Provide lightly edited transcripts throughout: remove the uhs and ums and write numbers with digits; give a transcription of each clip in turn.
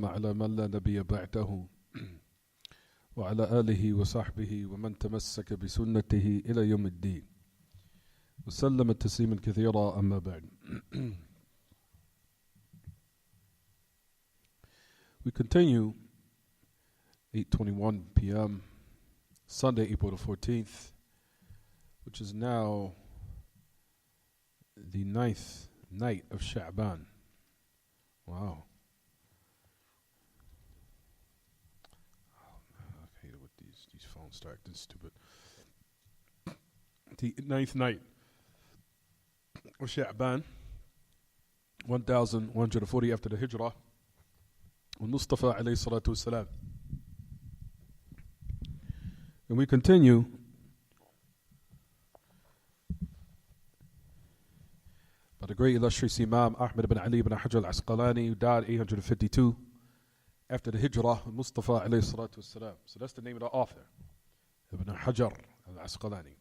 على من لا نبي بعده وعلى آله وصحبه ومن تمسك بسنته إلى يوم الدين وسلم تسليما كثيرا أما بعد. We continue 8:21 p.m. Sunday, April the 14th, which is now the 9th night of Sha'ban. Wow. I hate it when these phones start acting stupid. The 9th night of Sha'ban, 1140 after the Hijrah, Mustafa alayhi salatu wasalam. And we continue by the great illustrious Imam Ahmad ibn Ali ibn Hajar al-Asqalani, who died 852 after the Hijrah, Mustafa alayhi salatu wasalam. So that's the name of the author, Ibn Hajar al-Asqalani.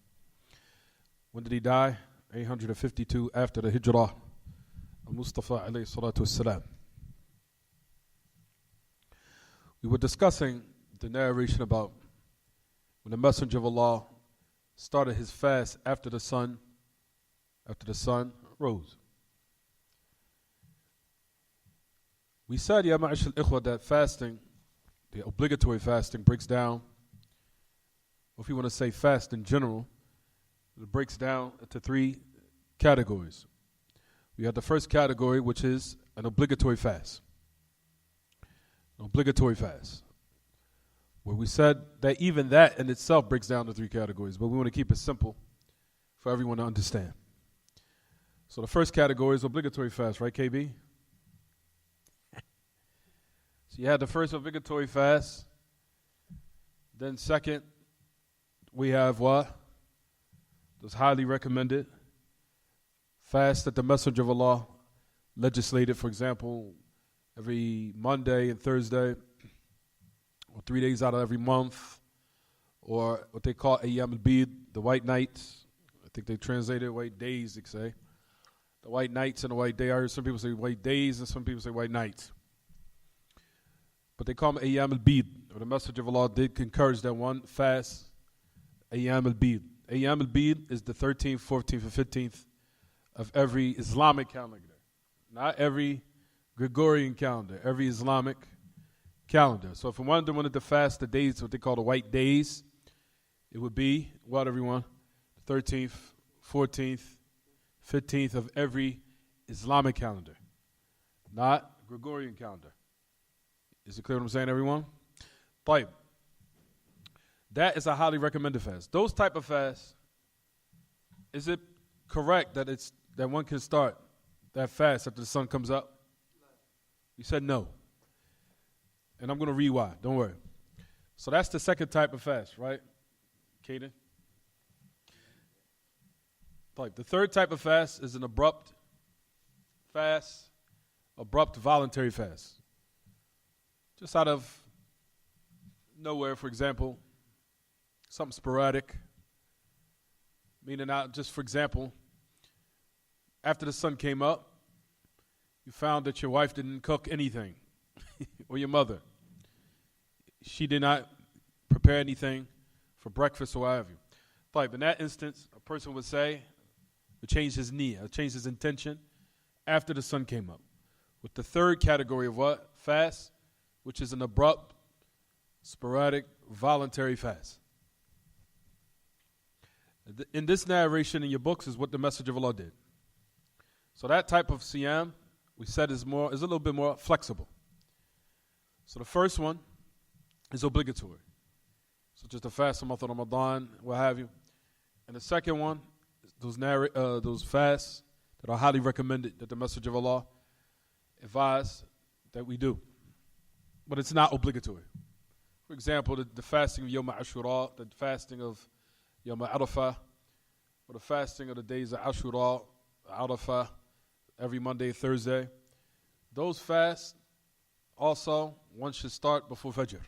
When did he die? 852 after the Hijrah, Mustafa alayhi salatu wasalam. We were discussing the narration about when the Messenger of Allah started his fast after the sun rose. We said, Ya ma'ash al-ikhwa, that fasting, the obligatory fasting, breaks down, or if you want to say fast in general, it breaks down into three categories. We have the first category, which is an obligatory fast. An obligatory fast, where we said that even that in itself breaks down to three categories, but we want to keep it simple for everyone to understand. So the first category is obligatory fast, right, KB? So you had the first obligatory fast. Then second, we have what? Those highly recommended fasts that the Messenger of Allah legislated, for example, every Monday and Thursday, or 3 days out of every month, or what they call Ayyam al-Bid, the white nights. I think they translated white days, they say. The white nights and the white day. I heard some people say white days and some people say white nights. But they call them Ayyam al-Bid. Or the Messenger of Allah did encourage that one fast, Ayyam al-Bid. Ayyam al-Bid is the 13th, 14th, and 15th of every Islamic calendar. Not every Gregorian calendar, every Islamic calendar. So if one wanted to fast the days, what they call the white days, it would be, what everyone? 13th, 14th, 15th of every Islamic calendar, not Gregorian calendar. Is it clear what I'm saying, everyone? Type. That is a highly recommended fast. Those type of fasts, is it correct that one can start that fast after the sun comes up? You said no. And I'm going to read why. Don't worry. So that's the second type of fast, right, Kaden? The third type of fast is an abrupt fast, abrupt voluntary fast. Just out of nowhere, for example, something sporadic. Meaning not just, for example, after the sun came up, you found that your wife didn't cook anything, or your mother. She did not prepare anything for breakfast or what have you. In that instance, a person would say, would change his niyyah, change his intention after the sun came up. With the third category of what? Fast, which is an abrupt, sporadic, voluntary fast. In this narration in your books is what the Messenger of Allah did. So that type of siyam, we said, is a little bit more flexible. So the first one is obligatory, such as the fast of month of Ramadan, what have you. And the second one, those fasts that are highly recommended that the Messenger of Allah advised that we do. But it's not obligatory. For example, the fasting of Yawm Ashura, the fasting of Yawm Arafah, or the fasting of the days of Ashura, Arafah, every Monday, Thursday. Those fasts also, one should start before Fajr.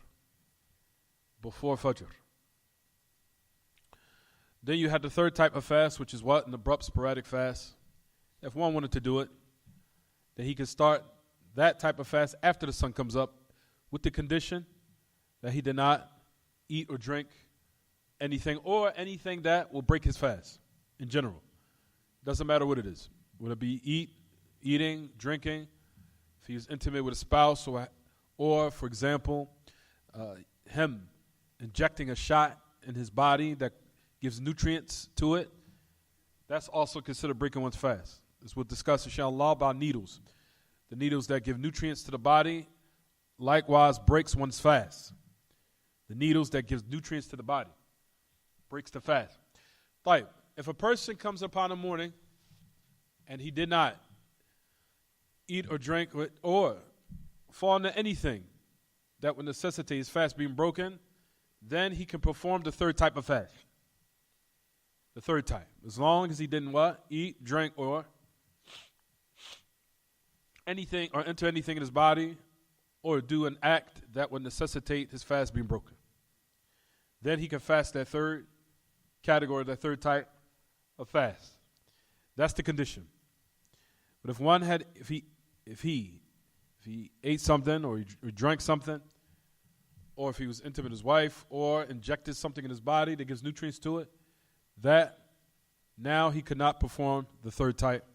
Before Fajr. Then you have the third type of fast, which is what? An abrupt, sporadic fast. If one wanted to do it, then he could start that type of fast after the sun comes up with the condition that he did not eat or drink anything or anything that will break his fast in general. Doesn't matter what it is. Would it be eating, drinking, if he was intimate with a spouse, or for example, him injecting a shot in his body that gives nutrients to it, that's also considered breaking one's fast. This we'll discuss, inshallah, about needles. The needles that give nutrients to the body likewise breaks one's fast. The needles that gives nutrients to the body breaks the fast. Like, if a person comes upon a morning and he did not eat or drink or fall into anything that would necessitate his fast being broken, then he can perform the third type of fast. The third type. As long as he didn't what? Eat, drink, or anything, or enter anything in his body, or do an act that would necessitate his fast being broken. Then he can fast that third category, that third type of fast. That's the condition. But if he ate something or he drank something, or if he was intimate with his wife, or injected something in his body that gives nutrients to it, that now he could not perform the third type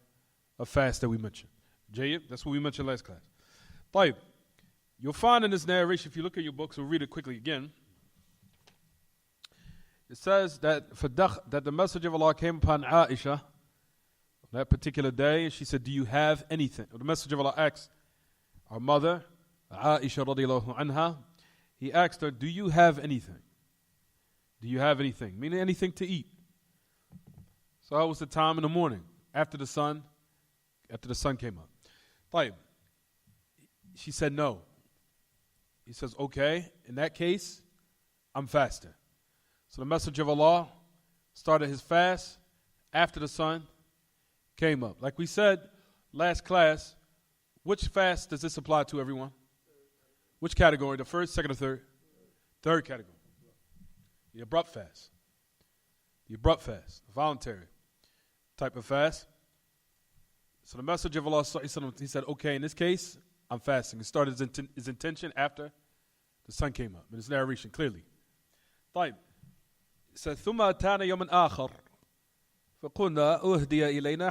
of fast that we mentioned. Jayyid, that's what we mentioned last class. Tayyib, you'll find in this narration, if you look at your books, we'll read it quickly again. It says that the message of Allah came upon Aisha on that particular day, and she said, do you have anything? The message of Allah asked our mother, Aisha radiallahu anha, he asked her, do you have anything? Do you have anything? Meaning anything to eat. So that was the time in the morning, after the sun came up. Tayyib. She said no. He says, okay, in that case, I'm fasting. So the Messenger of Allah started his fast after the sun came up. Like we said last class, which fast does this apply to, everyone? Which category? The first, second, or third? Third category. The abrupt fast. The abrupt fast, the voluntary type of fast. So the Messenger of Allah, he said, okay, in this case, I'm fasting. He started his intention after the sun came up. In his narration, clearly. طيب. It said, ثم أتانا يوم آخر فقلنا أهدي إلينا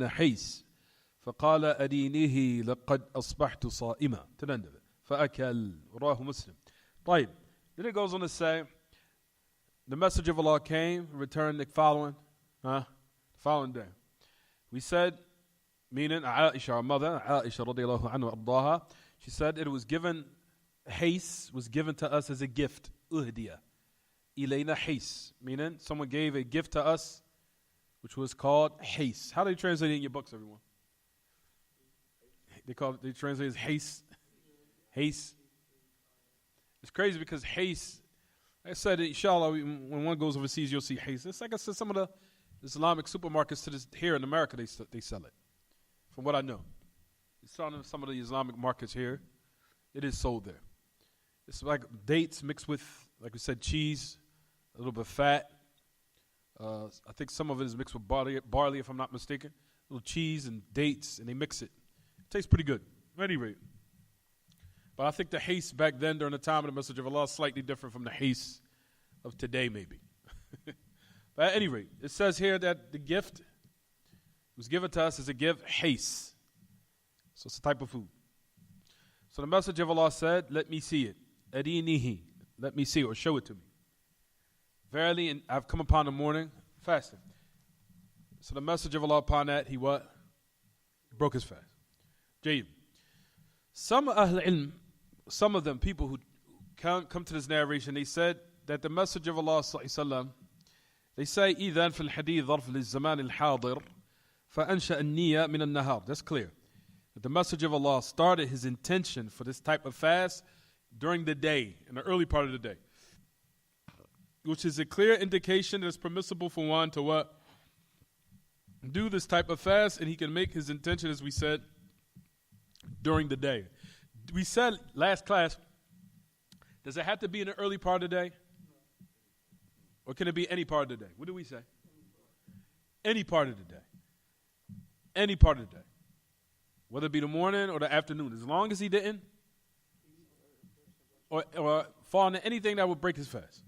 حيس فقال أدينيه لقد أصبحت صائما تنندب فأكل رواه مسلم. طيب. Then it goes on to say, the message of Allah came, returned the following day. We said, meaning Aisha, our mother, Aisha radiallahu anha ardaha, she said it was given, hays was given to us as a gift, uhdiya. Ilayna hays, meaning someone gave a gift to us, which was called hays. How do they translate it in your books, everyone? They translate it as hays. Hays. It's crazy because hays, I said, inshallah, when one goes overseas, you'll see hays. It's like I said, some of the Islamic supermarkets here in America, they sell it. From what I know. It's found in some of the Islamic markets here. It is sold there. It's like dates mixed with, like we said, cheese, a little bit of fat. I think some of it is mixed with barley, if I'm not mistaken. A little cheese and dates, and they mix it. It tastes pretty good, at any rate. But I think the haste back then, during the time of the Message of Allah, is slightly different from the haste of today, maybe. But at any rate, it says here that the gift was given to us as a gift, haste. So it's a type of food. So the Message of Allah said, let me see it. Adinihi. Let me see it, or show it to me. Verily, I've come upon the morning fasting. So the Message of Allah upon that, he what? He broke his fast. Jayyid. Some of them, people who come to this narration, they said that the Message of Allah sallallahu they say, إِذَا فِي الْحَدِيثِ ظَرْفِ لِلزَّمَانِ الْحَاضِرِ فَأَنْشَأَ النِّيَّةَ مِنَ النَّهَارِ. That's clear. That the Message of Allah started his intention for this type of fast during the day, in the early part of the day. Which is a clear indication that it's permissible for one to what? Do this type of fast, and he can make his intention, as we said, during the day. We said last class, does it have to be in the early part of the day? Or can it be any part of the day? What do we say? Any part of the day. Any part of the day. whether it be the morning or the afternoon, as long as he didn't or fall into anything that would break his fast.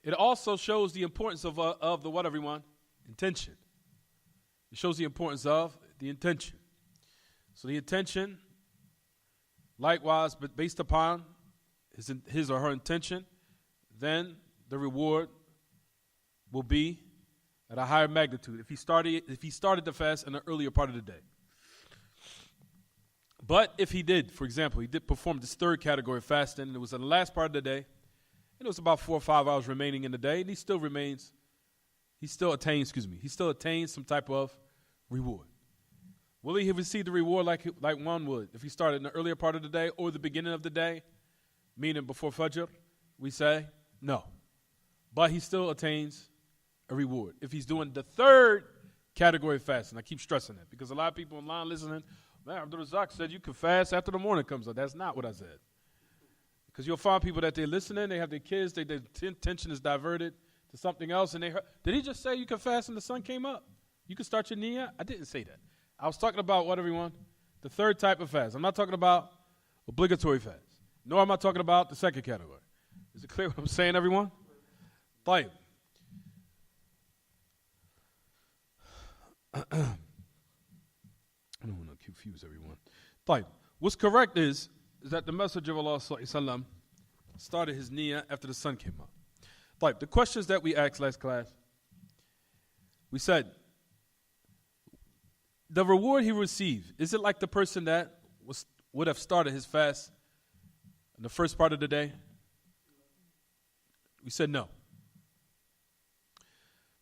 It also shows the importance of the what, everyone? Intention. It shows the importance of the intention. So the intention, likewise, but based upon his or her intention, then the reward will be at a higher magnitude if he started the fast in the earlier part of the day. But if he did, for example, he did perform this third category of fasting, and it was in the last part of the day, and it was about 4 or 5 hours remaining in the day, and he still attains some type of reward. Will he receive the reward like one would if he started in the earlier part of the day or the beginning of the day, meaning before Fajr? We say no. But he still attains a reward if he's doing the third category of fasting. I keep stressing that because a lot of people online listening, man, AbdurRazzaaq said you can fast after the morning comes up. That's not what I said. Because you'll find people that they're listening, they have their kids, their attention is diverted to something else, and they heard, did he just say you can fast when the sun came up? You can start your niyyah? I didn't say that. I was talking about what, everyone? The third type of fast. I'm not talking about obligatory fast, nor am I talking about the second category. Is it clear what I'm saying, everyone? طيب. I don't want to confuse everyone. طيب. What's correct is that the Messenger of Allah ﷺ started his niyyah after the sun came up. طيب. The questions that we asked last class, we said, the reward he received, is it like the person that would have started his fast in the first part of the day? We said no.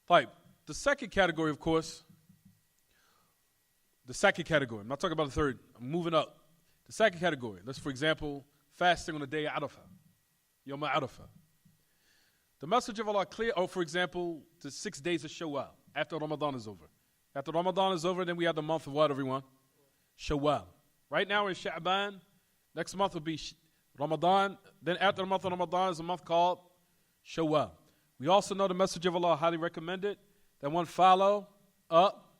Right. The second category, of course, I'm not talking about the third, I'm moving up. The second category, let's, for example, fasting on the day of Arafah, Yom Arafah. The Messenger of Allah for example, the 6 days of Shawwal, after Ramadan is over. After Ramadan is over, then we have the month of what, everyone? Shawwal. Right now we're in Sha'ban. Next month will be Ramadan. Then after the month of Ramadan is a month called Shawwal. We also know the Messenger of Allah highly recommended that one follow up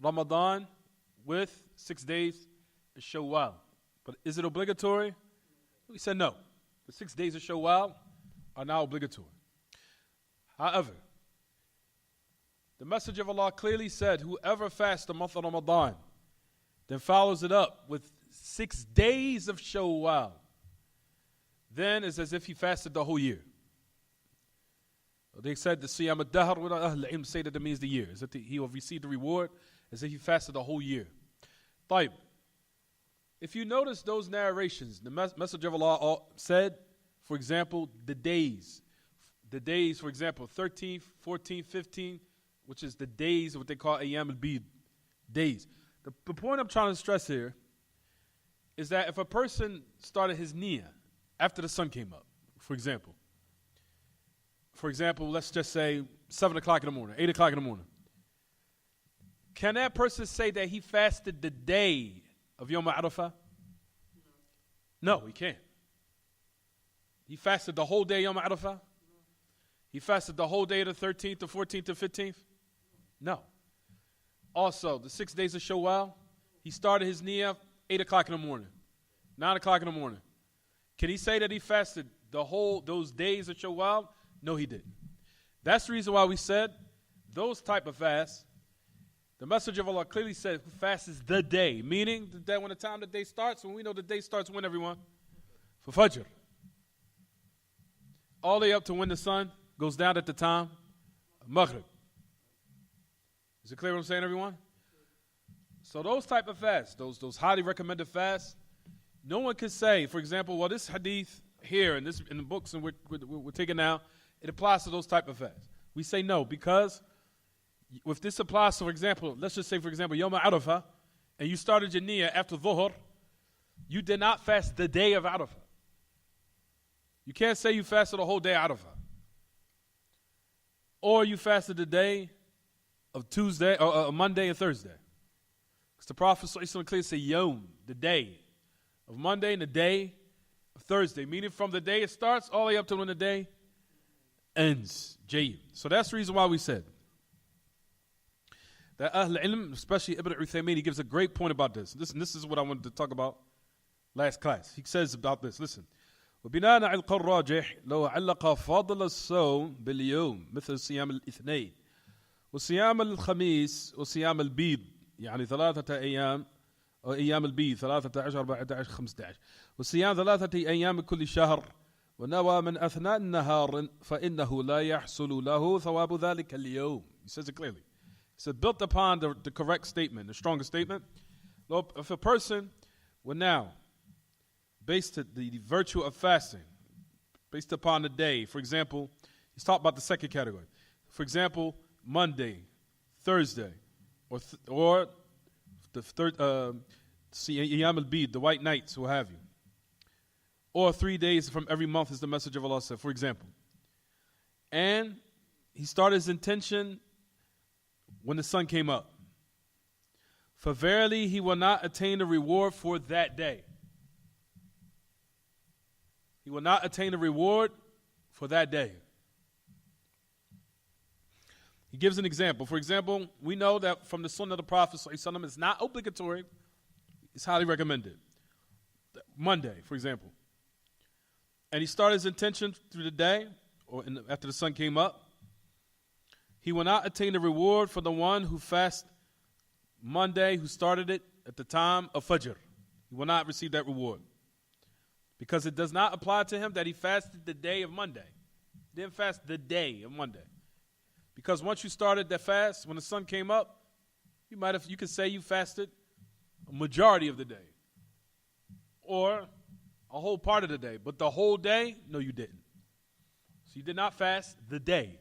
Ramadan with 6 days of Shawwal. But is it obligatory? We said no. The 6 days of Shawwal are now obligatory. However, the Messenger of Allah clearly said, whoever fasts the month of Ramadan, then follows it up with 6 days of Shawwal, then it's as if he fasted the whole year. They said the Siyam al-Dahr, Ahl al-Ilm say that means the year. Is that he will receive the reward as if he fasted the whole year. طيب. If you notice those narrations, the Messenger of Allah said, for example, the days, for example, 13th, 14th, 15th, which is the days of what they call Ayyam al-Bid, days. The point I'm trying to stress here is that if a person started his niyyah after the sun came up, for example, let's just say 7 o'clock in the morning, 8 o'clock in the morning, can that person say that he fasted the day of Yom Arafah? No, he can't. He fasted the whole day Yom Arafah? He fasted the whole day of the 13th, the 14th, the 15th? No. Also, the 6 days of Shawwal, he started his niyyah 8 o'clock in the morning, 9 o'clock in the morning. Can he say that he fasted those days of Shawwal? No, he didn't. That's the reason why we said those type of fasts, the Messenger of Allah clearly said fast is the day, meaning that when the time the day starts, when we know the day starts when, everyone? For Fajr. All the way up to when the sun goes down at the time of Maghrib. Is it clear what I'm saying, everyone? So those type of fasts, those highly recommended fasts, no one can say, for example, well, this hadith here in the books and we're taking now, it applies to those type of fasts. We say no, because if this applies to, for example, let's just say, for example, Yom Arafah, and you started your niyyah after Dhuhr, you did not fast the day of Arafah. You can't say you fasted the whole day of Arafah. Or you fasted the day of Tuesday, or Monday and Thursday. Because the Prophet ﷺ clearly said Yom, the day of Monday and the day of Thursday, meaning from the day it starts all the way up to when the day ends. Jayyid. So that's the reason why we said. that Ahl Ilm, especially Ibn Uthaymeen, he gives a great point about this. Listen, this is what I wanted to talk about last class. He says about this, listen. وبناء على القول الراجح لو علق فضل الصوم باليوم مثل صيام الاثنين وصيام الخميس وصيام البيض يعني 3 أيام أو أيام البيض 13 14 15 وصيام 3 أيام كل شهر ونوى من أثناء النهار فإنه لا يحصل له ثواب ذلك اليوم. He says it clearly. He said, built upon the correct statement, the strongest statement. If a person would now, based on the virtue of fasting, based upon the day, for example, he's talking about the second category. For example, Monday, Thursday, or the third, Ayyam al-Bid, the white nights, what have you. Or 3 days from every month, as the Messenger of Allah said, for example. And he started his intention when the sun came up. For verily he will not attain the reward for that day. He will not attain the reward for that day. He gives an example. For example, we know that from the Sunnah of the Prophet ﷺ, it's not obligatory, it's highly recommended. Monday, for example. And he started his intention through the day, or after the sun came up. He will not attain the reward for the one who fasts Monday, who started it at the time of Fajr. He will not receive that reward. Because it does not apply to him that he fasted the day of Monday. He didn't fast the day of Monday. Because once you started that fast, when the sun came up, you could say you fasted a majority of the day. Or a whole part of the day. But the whole day, no, you didn't. So you did not fast the day.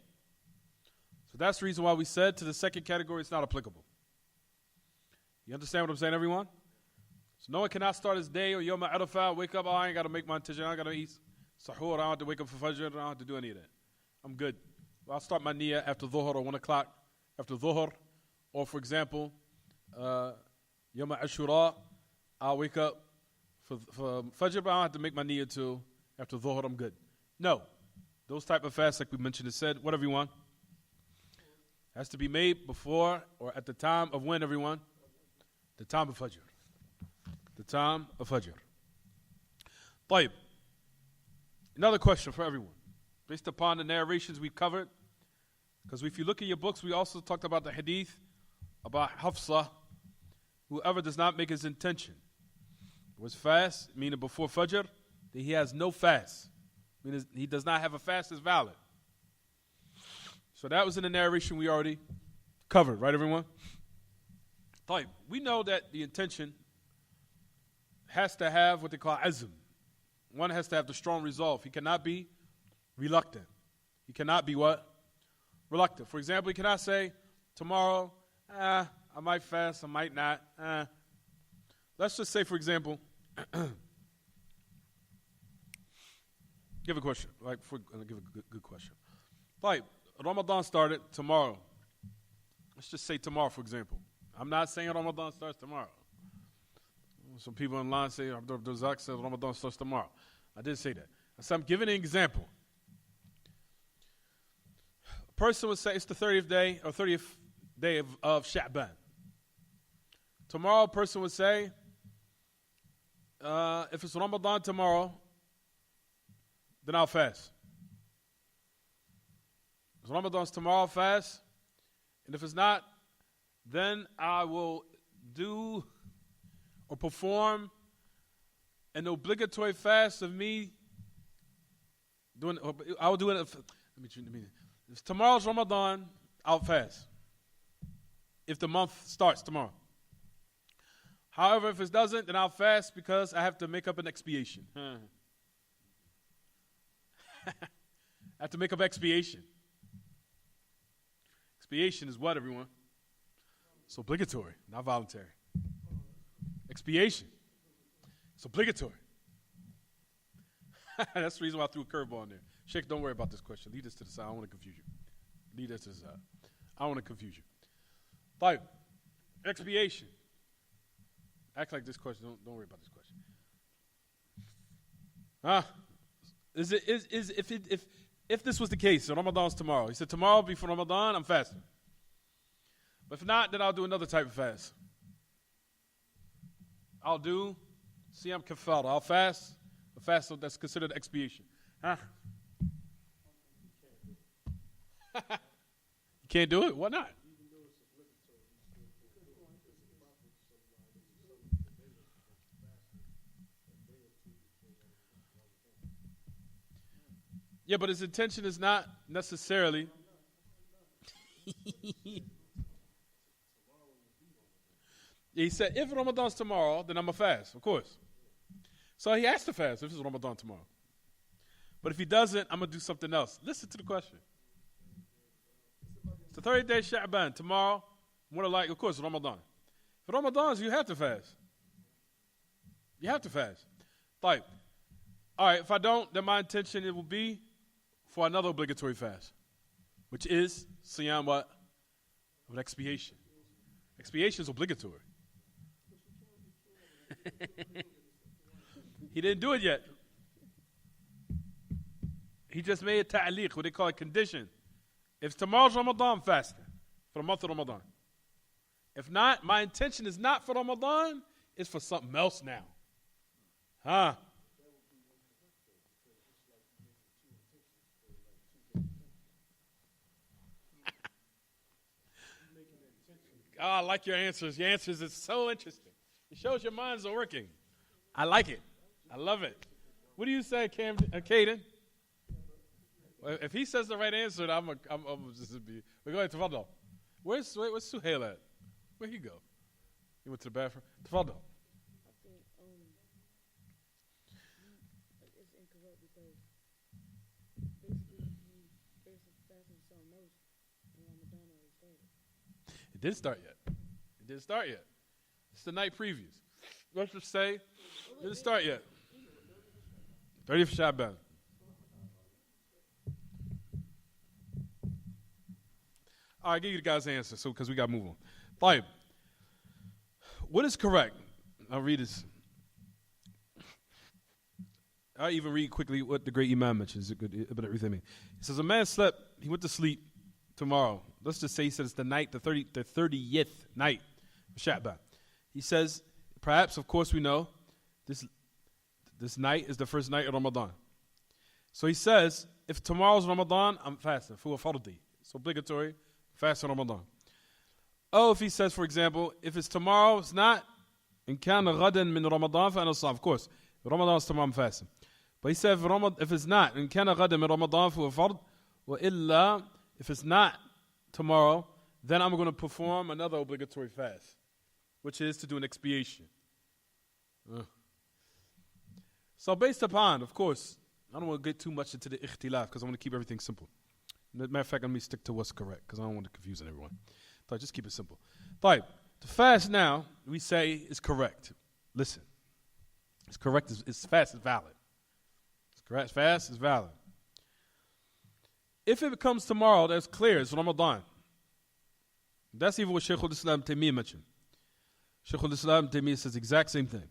So that's the reason why we said to the second category it's not applicable. You understand what I'm saying, everyone? So no one cannot start his day or Yom Arafah, wake up, I ain't got to make my intention, I ain't got to eat sahur, I don't have to wake up for Fajr, I don't have to do any of that. I'm good. I'll start my niyyah after Dhuhr or 1 o'clock after Dhuhr. Or for example, Yom Ashura, I'll wake up for Fajr, but I don't have to make my niyyah till after Dhuhr, I'm good. No. Those type of fasts, like we mentioned, it said, whatever you want, has to be made before or at the time of when, everyone? The time of Fajr. The time of Fajr. طيب. Another question for everyone. Based upon the narrations we covered, because if you look at your books, we also talked about the hadith about Hafsah, whoever does not make his intention was fast, meaning before Fajr, that he has no fast, meaning he does not have a fast is valid. So that was in the narration we already covered, right, everyone? طيب. We know that the intention has to have what they call azm. One has to have the strong resolve. He cannot be reluctant. He cannot be what? Reluctant. For example, he cannot say, tomorrow, I might fast, I might not. Let's just say, for example, give a question. Give a good question. Like, Ramadan started tomorrow. Let's just say tomorrow, for example. I'm not saying Ramadan starts tomorrow. Some people online say, AbdurRazzaaq said Ramadan starts tomorrow. I didn't say that. So I'm giving an example. A person would say it's the 30th day or 30th day of Sha'ban. Tomorrow a person would say, if it's Ramadan tomorrow, then I'll fast. If Ramadan's tomorrow, I'll fast. And if it's not, then I will do or perform an obligatory fast of me doing. I will do it. If tomorrow's Ramadan, I'll fast. If the month starts tomorrow. However, if it doesn't, then I'll fast because I have to make up an expiation. I have to make up expiation. Expiation is what, everyone? It's obligatory, not voluntary. Expiation. It's obligatory. That's the reason why I threw a curveball in there. Sheikh, don't worry about this question. Leave this to the side. I don't want to confuse you. Leave this to the side. I don't want to confuse you. Five. Expiation. Act like this question. Don't worry about this question. If this was the case, so Ramadan's tomorrow. He said, tomorrow before Ramadan, I'm fasting. But if not, then I'll do another type of fast. I'll do siyam kafara. I'll fast a fast that's considered expiation. Huh? You can't do it? Why not? Yeah, but his intention is not necessarily. He said, if Ramadan's tomorrow, then I'm going to fast, of course. So he has to fast if it's Ramadan tomorrow. But if he doesn't, I'm going to do something else. Listen to the question. It's the 30th day Sha'ban. Tomorrow, more like, of course, Ramadan. If Ramadan, you have to fast. You have to fast. All right, if I don't, then my intention it will be for another obligatory fast, which is siyam what? Of expiation. Expiation is obligatory. He didn't do it yet. He just made a ta'liq, what they call a condition. If tomorrow's Ramadan, fasting for the month of Ramadan. If not, my intention is not for Ramadan, it's for something else now. Huh? Oh, I like your answers. Your answers is so interesting. It shows your minds are working. I like it. I love it. What do you say, Caden? Well, if he says the right answer, I'm just be. We're going to Tafadal. Where's Suhail at? Where'd he go? He went to the bathroom. Tafadal. I think it's incorrect because basically you basically fasting something else and Ramadan already started. It didn't start yet. It's the night previews. Let's just say it didn't start yet. 30th Sha'ban. All right, I'll give you the guys' answer, because we got to move on. Fine. What is correct? I'll read this. I'll even read quickly what the great Imam mentions. About everything. He says, a man slept, he went to sleep tomorrow. Let's just say he says the night, the 30th night of Sha'ban. He says, perhaps, of course, we know this night is the first night of Ramadan. So he says, if tomorrow's Ramadan, I'm fasting. For fardi. It's obligatory. Fast on Ramadan. Oh, if he says, for example, if it's tomorrow, it's not. In kana ghadan min Ramadan, fa ana sa'am. Of course, if Ramadan is tomorrow, I'm fasting. But he said, if it's not, in kana ghadan min Ramadan, fa fard. Wa illa, if it's not tomorrow, then I'm going to perform another obligatory fast, which is to do an expiation. So based upon, of course, I don't want to get too much into the ikhtilaf because I want to keep everything simple. Matter of fact, let me stick to what's correct because I don't want to confuse everyone. So just keep it simple. The fast now, we say, is correct. Listen. It's correct. It's fast is valid. It's correct. Fast is valid. If it becomes tomorrow, that's clear. It's Ramadan. That's even what Shaykh al-Islam Taymiyyah mentioned. Shaykh al-Islam Taymiyyah says the exact same thing.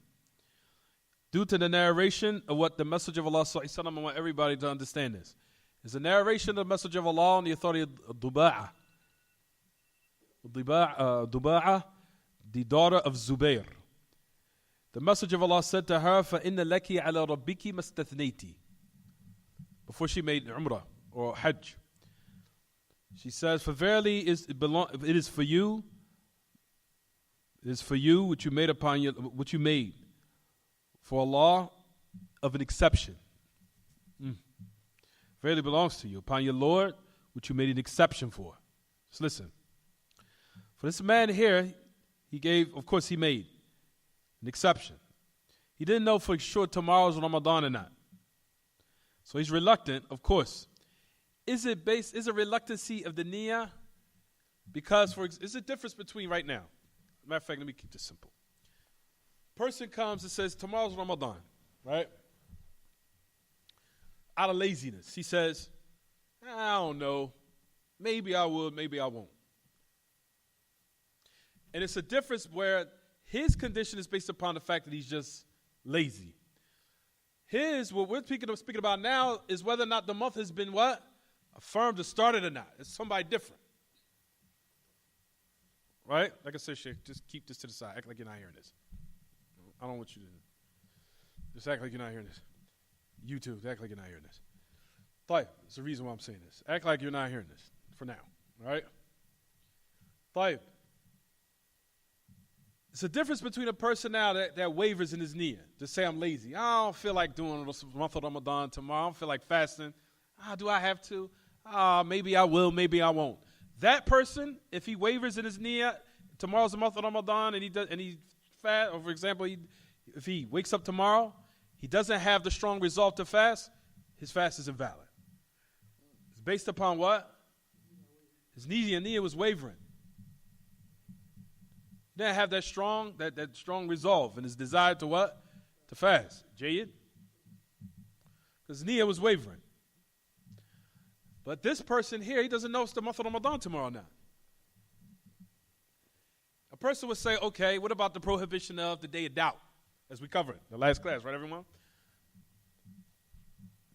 Due to the narration of what the Messenger of Allah sallallahu alaihi wasallam, I want everybody to understand this. It's a narration of the Messenger of Allah on the authority of Duba'a. Duba'a, the daughter of Zubair. The Messenger of Allah said to her, فَإِنَّ لَكِ عَلَى رَبِّكِ مَسْتَثْنَيْتِ. Before she made Umrah or Hajj. She says, for verily it is for you which you made upon what you made for Allah of an exception. Verily belongs to you upon your Lord, which you made an exception for. Just listen. For this man here, he made an exception. He didn't know for sure tomorrow's Ramadan or not. So he's reluctant, of course. Is it reluctancy of the niyyah? Because is a difference between right now. Matter of fact, let me keep this simple. Person comes and says, tomorrow's Ramadan, right? Out of laziness. He says, I don't know. Maybe I will, maybe I won't. And it's a difference where his condition is based upon the fact that he's just lazy. What we're speaking about now is whether or not the month has been what? Affirmed or started or not. It's somebody different. right? Like I said, Sheikh, just keep this to the side. Act like you're not hearing this. I don't want you to. Just act like you're not hearing this. You too, act like you're not hearing this. Tayyib, that's the reason why I'm saying this. Act like you're not hearing this for now, all right? Tayyib. It's a difference between a person now that wavers in his niyyah. Just say, I'm lazy. I don't feel like doing the month of Ramadan tomorrow. I don't feel like fasting. Do I have to? Maybe I will, maybe I won't. That person, if he wavers in his niyyah, tomorrow's the month of Ramadan, and he fast, or for example, if he wakes up tomorrow, he doesn't have the strong resolve to fast, his fast is invalid. It's based upon what? His niyyah was wavering. He didn't have that strong resolve and his desire to what? To fast. Jayyid? Because niyyah was wavering. But this person here, he doesn't know it's the month of Ramadan tomorrow now. A person would say, okay, what about the prohibition of the day of doubt? As we covered in the last class, right, everyone?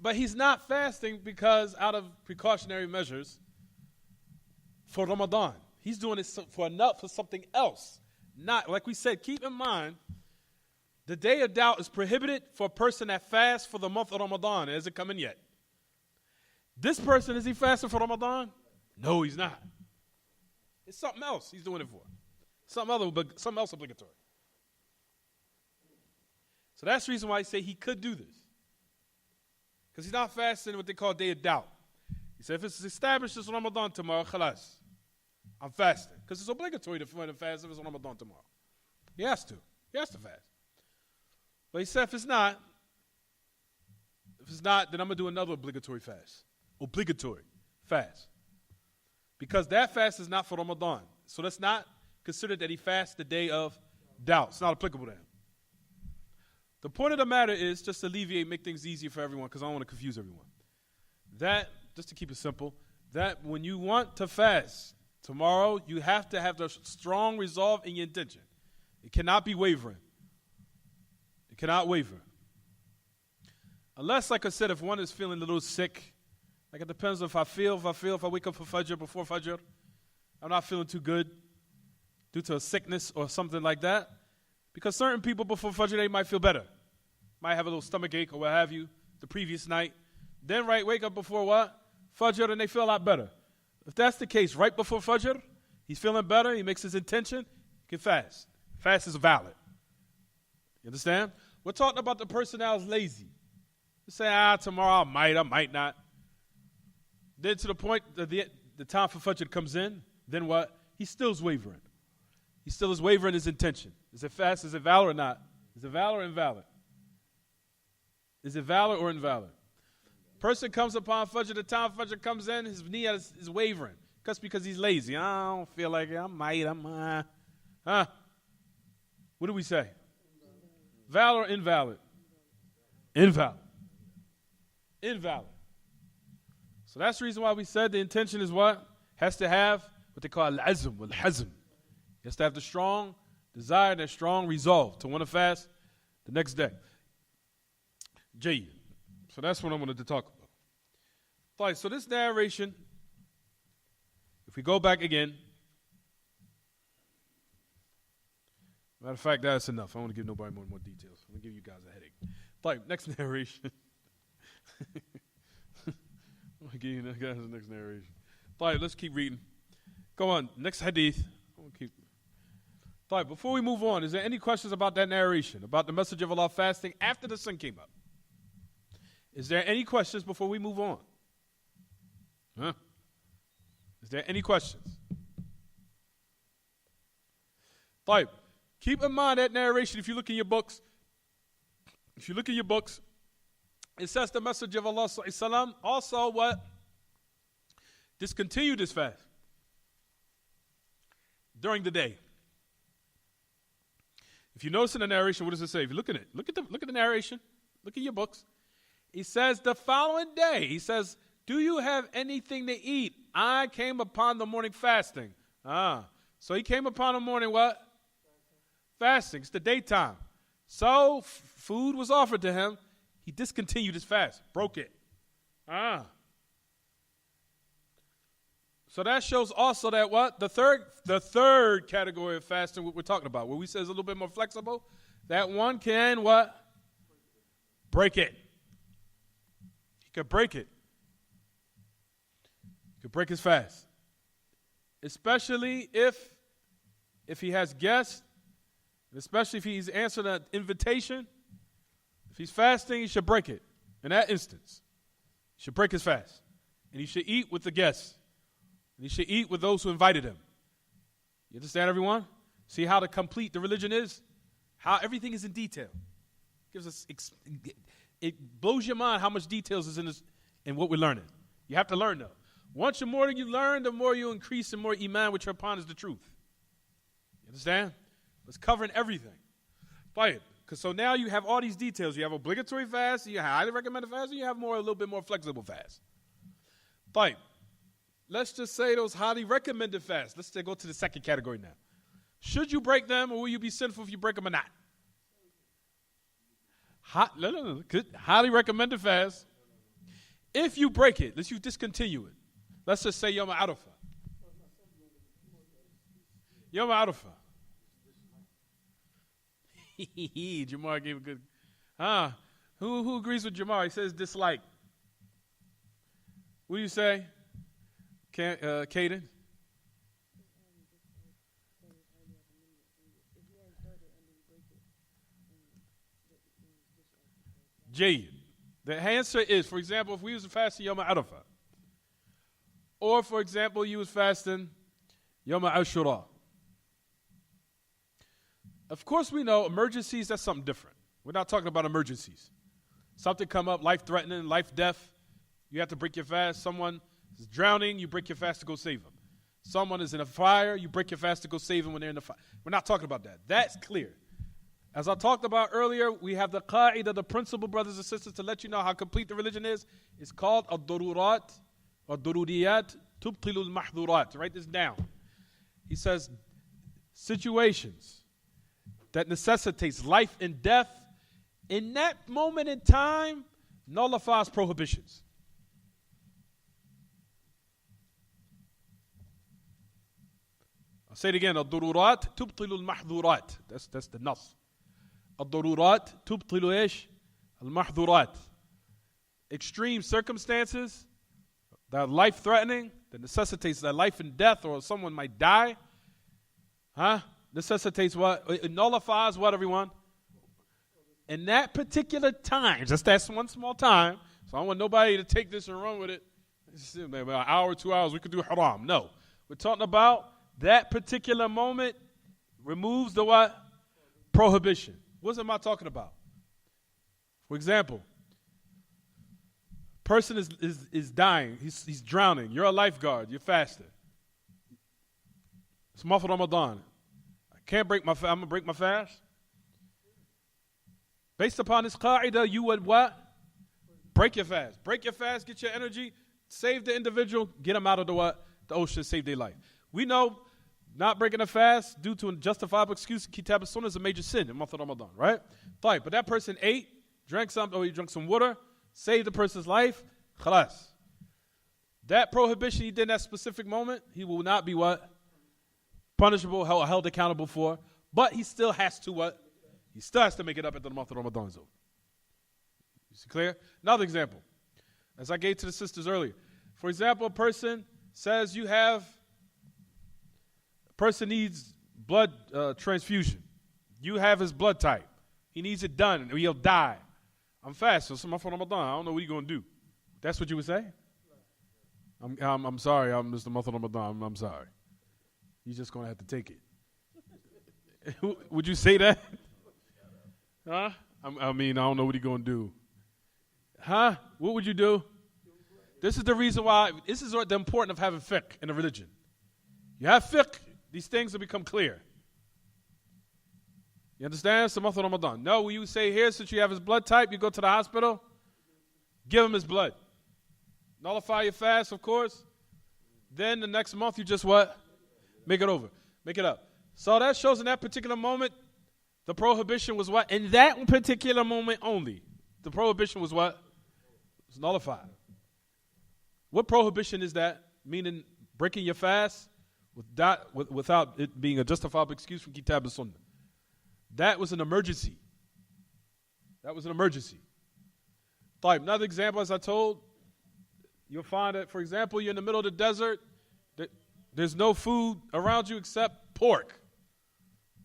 But he's not fasting because out of precautionary measures for Ramadan. He's doing it for something else. Not, like we said, keep in mind, the day of doubt is prohibited for a person that fasts for the month of Ramadan. It hasn't come in yet. This person, is he fasting for Ramadan? No, he's not. It's something else he's doing it for. Something else obligatory. So that's the reason why I say he could do this. Because he's not fasting what they call day of doubt. He said, if it's established as Ramadan tomorrow, khalas, I'm fasting. Because it's obligatory to fast if it's Ramadan tomorrow. He has to. He has to fast. But he said, if it's not, then I'm going to do another obligatory fast. Obligatory fast. Because that fast is not for Ramadan. So that's not considered that he fasts the day of doubt. It's not applicable to him. The point of the matter is, just to alleviate, make things easier for everyone, because I don't want to confuse everyone. That, just to keep it simple, that when you want to fast tomorrow, you have to have the strong resolve in your intention. It cannot be wavering. It cannot waver. Unless, like I said, if one is feeling a little sick, like it depends if I wake up for Fajr, before Fajr, I'm not feeling too good due to a sickness or something like that. Because certain people before Fajr, they might feel better. Might have a little stomach ache or what have you the previous night. Then wake up before what? Fajr, and they feel a lot better. If that's the case, right before Fajr, he's feeling better, he makes his intention, he can fast. Fast is valid. You understand? We're talking about the person that is lazy. You say, tomorrow I might not. Then to the point that the time for Fajr comes in, then what? He still is wavering. He still is wavering his intention. Is it fast? Is it valid or not? Is it valid or invalid? Is it valid or invalid? Person comes upon Fajr, the time Fajr comes in, his niyyah is wavering. Just because he's lazy. I don't feel like it. I might. What do we say? Valid or invalid? Invalid. Invalid. So that's the reason why we said the intention is what? Has to have what they call al-azm, al-hazm. He has to have the strong desire, that strong resolve to want to fast the next day. Jayyid. So that's what I wanted to talk about. Right, so this narration, if we go back again, matter of fact, that's enough. I don't want to give nobody more details. I'm going to give you guys a headache. Right, next narration. I'm going to give you guys the next narration. Right, let's keep reading. Go on, next hadith. Right, before we move on, is there any questions about that narration, about the message of Allah fasting after the sun came up? Is there any questions before we move on? Is there any questions? Right, keep in mind that narration, if you look in your books, it says the message of Allah sallam also what? Discontinue this fast during the day. If you notice in the narration, what does it say? If you look at it, look at the narration, look at your books. He says the following day, he says, do you have anything to eat? I came upon the morning fasting. So he came upon the morning what? Fasting. It's the daytime. So food was offered to him. He discontinued his fast, broke it. So So that shows also that what? The third category of fasting, what we're talking about, where we say it's a little bit more flexible, that one can what? Break it. He could break it. He could break his fast. Especially if he has guests, especially if he's answered an invitation. If he's fasting, he should break it. In that instance, he should break his fast. And he should eat with the guests. And he should eat with those who invited him. You understand, everyone? See how complete the religion is? How everything is in detail. It blows your mind how much details is in what we're learning. You have to learn, though. Once the more you learn, the more you increase and more iman, which upon is the truth. You understand? It's covering everything. Fine. So now you have all these details. You have obligatory fast, you have highly recommended fast, and you have a little bit more flexible fast. Fine. Let's just say those highly recommended fasts. Let's go to the second category now. Should you break them, or will you be sinful if you break them or not? Highly recommended fast. If you break it, let's you discontinue it. Let's just say Yom Arafah. Yom Arafah. Jamar gave a good. Who agrees with Jamar? He says dislike. What do you say, Caden? Jade. The answer is, for example, if we was fasting Yom Arafah, or for example, you was fasting Yom Ashura. Of course, we know emergencies, that's something different. We're not talking about emergencies. Something come up, life-threatening, life-death, you have to break your fast. Someone is drowning, you break your fast to go save them. Someone is in a fire, you break your fast to go save them when they're in the fire. We're not talking about that. That's clear. As I talked about earlier, we have the qa'idah, the principle, brothers and sisters, to let you know how complete the religion is. It's called ad-dururat or dururiyat tubtilul mahdurat. Write this down. He says, situations that necessitates life and death, in that moment in time, nullifies prohibitions. I'll say it again. Ad-dururat tubtilul mahdurat. That's the nas. Ad-dururat tubtilu ish al-mahdurat. Extreme circumstances that are life-threatening, that necessitates that life and death, or someone might die, necessitates what? It nullifies what, everyone? In that particular time, just that one small time, so I don't want nobody to take this and run with it. Maybe an hour, 2 hours, we could do haram. No. We're talking about that particular moment removes the what? Prohibition. What am I talking about? For example, person is dying. He's drowning. You're a lifeguard. You're fasting. It's month of Ramadan. I can't break my fast. I'm going to break my fast. Based upon this qa'idah, you would what? Break your fast. Break your fast. Get your energy. Save the individual. Get them out of the what? The ocean. Save their life. We know not breaking a fast due to a justifiable excuse, kitab as-sunnah, is a major sin in the month of Ramadan, right? Fine. But that person ate, drank something, or he drank some water, saved the person's life, khalas. That prohibition he did in that specific moment, he will not be what? Punishable, held accountable for. But he still has to what? He still has to make it up at the month of Ramadan is over. Is it clear? Another example, as I gave to the sisters earlier. For example, a person says person needs blood transfusion. You have his blood type. He needs it done, or he'll die. I'm fasting, so month of Ramadan. I don't know what you're going to do. That's what you would say? I'm sorry, I'm Mr. Month of Ramadan. I'm sorry. You're just going to have to take it. Would you say that? Huh? I mean, I don't know what you're going to do. Huh? What would you do? This is the reason why, this is the importance of having fiqh in a religion. You have fiqh, these things will become clear. You understand? It's the month of Ramadan. No, you say here, since you have his blood type, you go to the hospital, give him his blood. Nullify your fast, of course. Then the next month, you just what? Make it over. Make it up. So that shows in that particular moment, the prohibition was what? In that particular moment only, the prohibition was what? It was nullified. What prohibition is that? Meaning breaking your fast without it being a justifiable excuse from Kitab and Sunnah. That was an emergency. That was an emergency. Another example, as I told, you'll find that, for example, you're in the middle of the desert. There's no food around you except pork.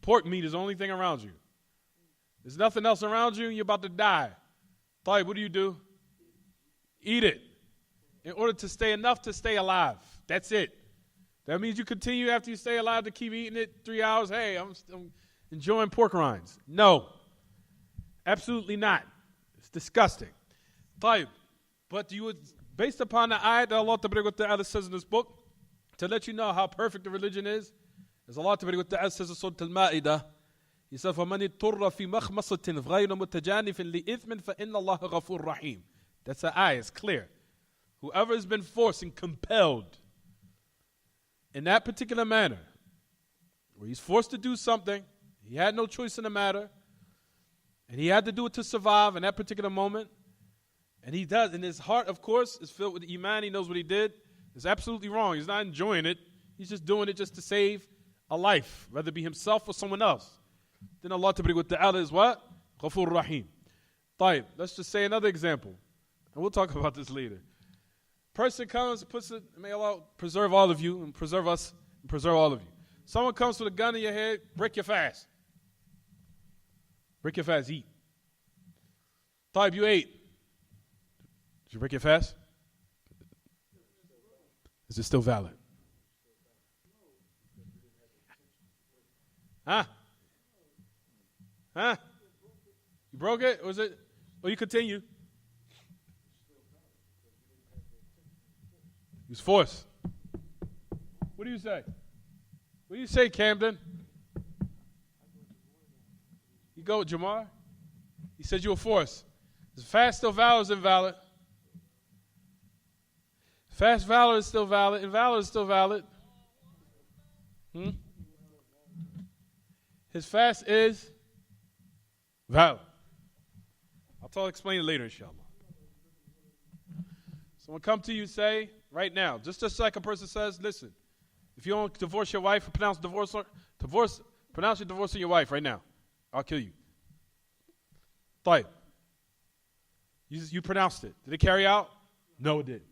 Pork meat is the only thing around you. There's nothing else around you, and you're about to die. What do? Eat it. In order to stay enough to stay alive. That's it. That means you continue after you stay alive to keep eating it 3 hours. Hey, I'm enjoying pork rinds. No. Absolutely not. It's disgusting. But you would, based upon the ayat that Allah Ta'ala says in this book, to let you know how perfect the religion is, as Allah Ta'ala says in Surah Al-Ma'idah, He said, فَمَنِ اضْطُرَّ فِي مَخْمَصَةٍ غَيْرَ مُتَجَانِفٍ لِإِثْمٍ فَإِنَّ اللَّهَ غَفُورٌ رَحِيمٌ. That's the ayah, it's clear. Whoever has been forced and compelled in that particular manner, where he's forced to do something, he had no choice in the matter, and he had to do it to survive in that particular moment, and he does, and his heart, of course, is filled with iman, he knows what he did. It's absolutely wrong. He's not enjoying it. He's just doing it just to save a life, whether it be himself or someone else. Then Allah Ta'ala is what? Ghafur Rahim. Let's just say another example, and we'll talk about this later. Person comes, puts it, may Allah preserve all of you and preserve us and preserve all of you. Someone comes with a gun in your head, break your fast. Break your fast, eat. You ate. Did you break your fast? Is it still valid? Huh? You broke it? Or was it? Or you continue? He was forced. What do you say? What do you say, Camden? You go with Jamar? He said you were forced. Is fast still valid or is it invalid? Fast valid is still valid. Invalid is still valid. His fast is valid. I'll explain it later, inshallah. Someone come to you and say, right now, just like a person says, listen, if you don't divorce your wife, pronounce your divorce on your wife right now. I'll kill you. You pronounced it. Did it carry out? No, it didn't.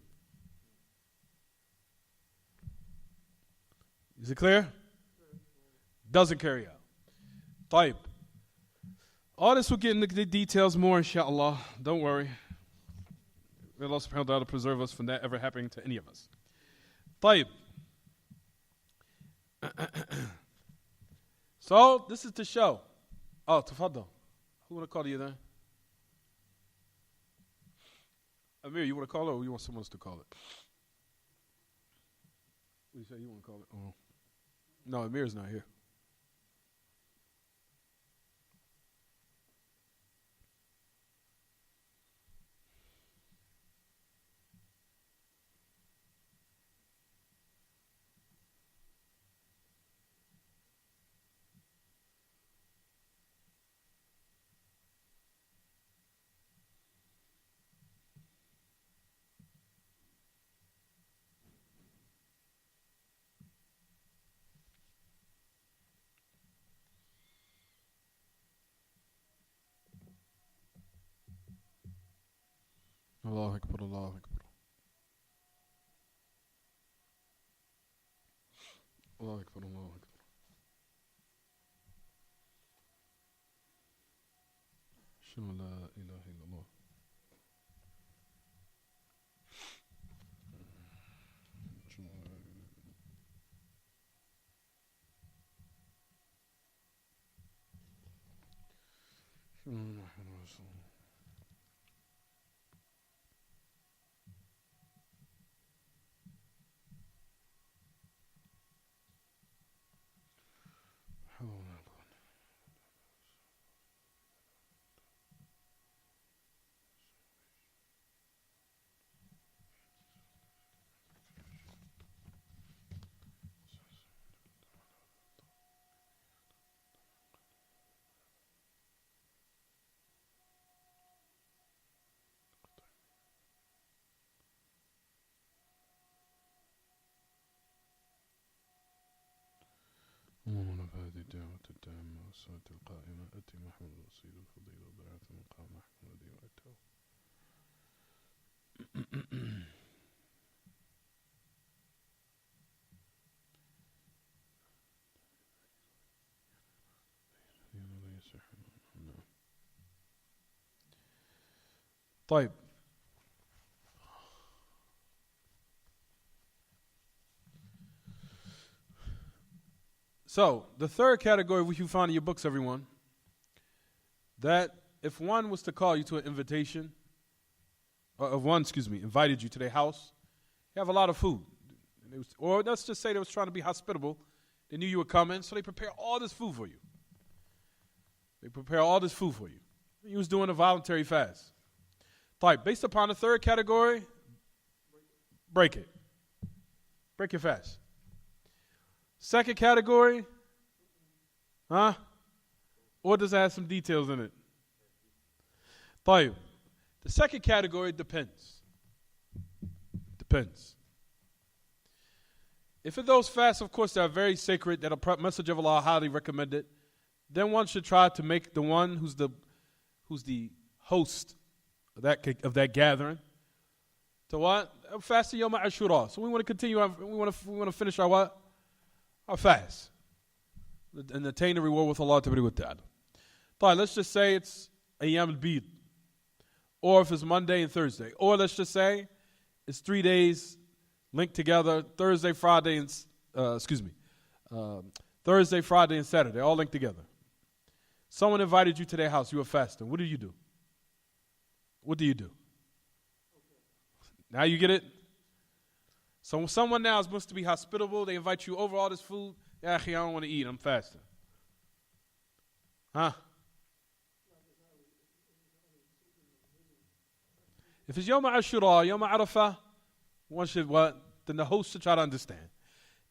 Is it clear? Doesn't carry out. All this will get into the details more, inshallah. Don't worry. May Allah subhanahu wa ta'ala preserve us from that ever happening to any of us. So, this is to show. Oh, tafaddal. Who want to call you then? Amir, you want to call it or you want someone else to call it? What do you say? You want to call it? Oh. No, Amir's not here. Allahu Akbar, Allahu Akbar. Allahu Akbar, Allahu Akbar. Shalla la ilaha illallah. هذه الدعوة التامة والصلاة القائمة أتي محمد الوسيلة الفضيلة وبعث مقام محمود وأتاه. طيب. So, the third category which you find in your books, everyone, that if one was to call you to an invitation, invited you to their house, you have a lot of food. Or let's just say they was trying to be hospitable. They knew you were coming, so they prepare all this food for you. You was doing a voluntary fast. Type, based upon the third category, break it. Break your fast. Second category, or does it have some details in it? Type, the second category depends. If in those fasts, of course, that are very sacred, that a message of Allah highly recommended, then one should try to make the one who's the host of that gathering to what? Fasting Yom Ashura. So we want to continue. We want to finish our what? Our fast and attain the reward with Allah Ta'ala. Let's just say it's Ayyam al-Bid, or if it's Monday and Thursday, or let's just say it's 3 days linked together, Thursday, Friday, and Saturday, all linked together. Someone invited you to their house. You were fasting. What do you do? Now you get it? So someone now is supposed to be hospitable. They invite you over all this food. Yeah, I don't want to eat. I'm fasting. If it's Yom Ashura, Yom Arafah, one should what? Then the host should try to understand.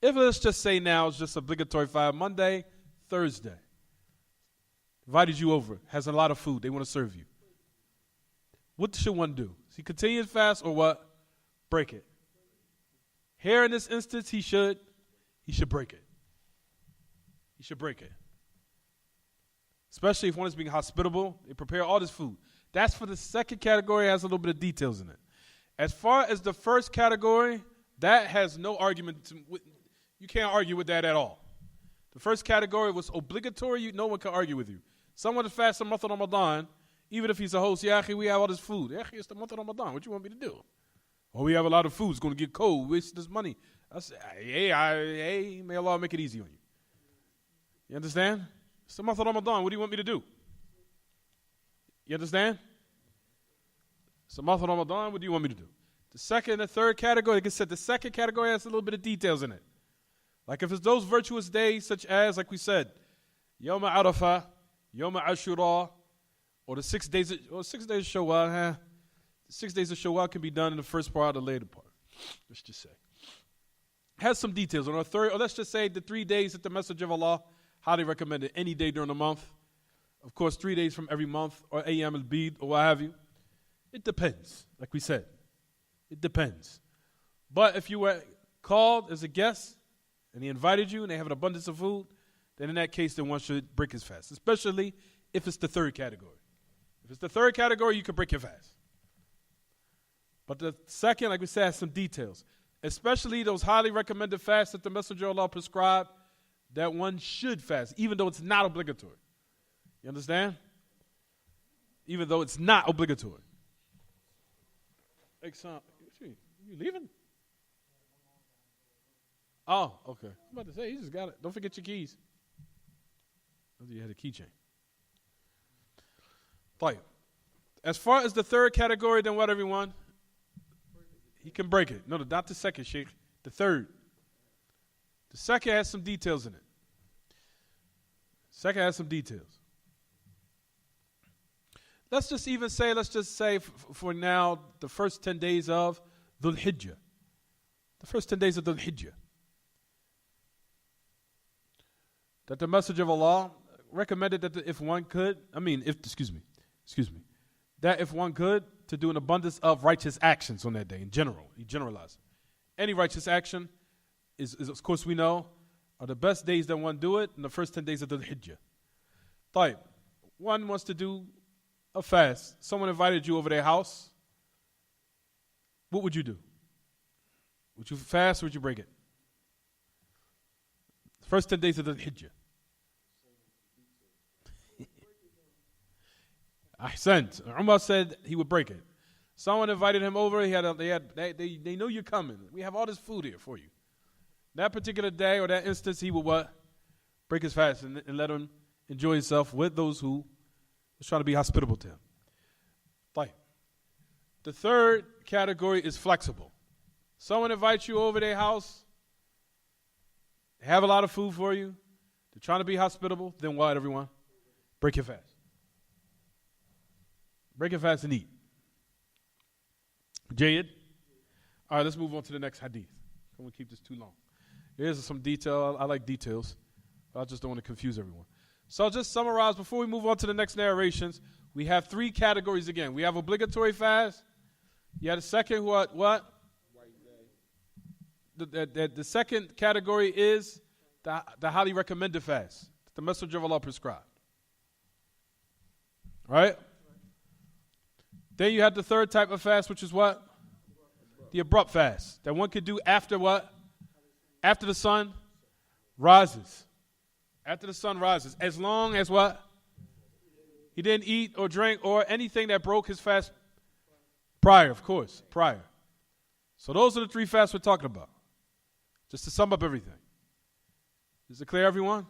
If let's just say now it's just obligatory fast, Monday, Thursday. Invited you over, has a lot of food, they want to serve you. What should one do? Does he continue his fast or what? Break it. Here in this instance, he should break it. He should break it. Especially if one is being hospitable, they prepare all this food. That's for the second category, has a little bit of details in it. As far as the first category, that has no argument. You can't argue with that at all. The first category was obligatory. No one can argue with you. Someone is fasting month of Ramadan, even if he's a host, we have all this food. It's the month of Ramadan. What you want me to do? Oh, we have a lot of food. It's going to get cold. Waste this money. I say, hey, may Allah make it easy on you. You understand? It's the month of Ramadan. What do you want me to do? You understand? It's the month of Ramadan. What do you want me to do? The second and the third category, like I said, the second category has a little bit of details in it. Like if it's those virtuous days, such as, like we said, Yom Arafah, Yom Ashura, or the 6 days of Shawwal. 6 days of Shawwal can be done in the first part or the later part. Let's just say. Has some details on our third, or let's just say the 3 days that the Messenger of Allah highly recommended, any day during the month. Of course, 3 days from every month, or Ayyam al-Bid, or what have you. It depends, like we said. It depends. But if you were called as a guest, and he invited you, and they have an abundance of food, then in that case, then one should break his fast, especially if it's the third category. If it's the third category, you can break your fast. But the second, like we said, has some details, especially those highly recommended fasts that the Messenger of Allah prescribed that one should fast, even though it's not obligatory. You understand? Even though it's not obligatory. You leaving? Oh, okay. I'm about to say, you just got it. Don't forget your keys. You had a keychain. As far as the third category, then what, everyone? He can break it. No, not the second, Sheikh. The third. The second has some details in it. Let's just say for now, the first 10 days of Dhul Hijjah. The first 10 days of Dhul Hijjah. That the Messenger of Allah recommended that if one could, that if one could, to do an abundance of righteous actions on that day in general. He generalized. Any righteous action is of course we know, are the best days that one do it in the first 10 days of the Hijjah. طيب. One wants to do a fast. Someone invited you over their house. What would you do? Would you fast or would you break it? First 10 days of the Hijjah. Ahsant. Umar said he would break it. Someone invited him over. They know you're coming. We have all this food here for you. That particular day or that instance, he would what? Break his fast and let him enjoy himself with those who was trying to be hospitable to him. طيب. The third category is flexible. Someone invites you over their house. They have a lot of food for you. They're trying to be hospitable. Then what, everyone? Break your fast. Break your fast and eat. Jayed? All right, let's move on to the next hadith. I won't keep this too long. Here's some detail. I like details. But I just don't want to confuse everyone. So I'll just summarize before we move on to the next narrations. We have three categories again. We have obligatory fast. You had a second what? The second category is the highly recommended fast that the Messenger of Allah prescribed. Right? Then you have the third type of fast, which is what? The abrupt fast that one could do after what? After the sun rises. After the sun rises. As long as what? He didn't eat or drink or anything that broke his fast prior, of course, prior. So those are the three fasts we're talking about. Just to sum up everything. Is it clear, everyone?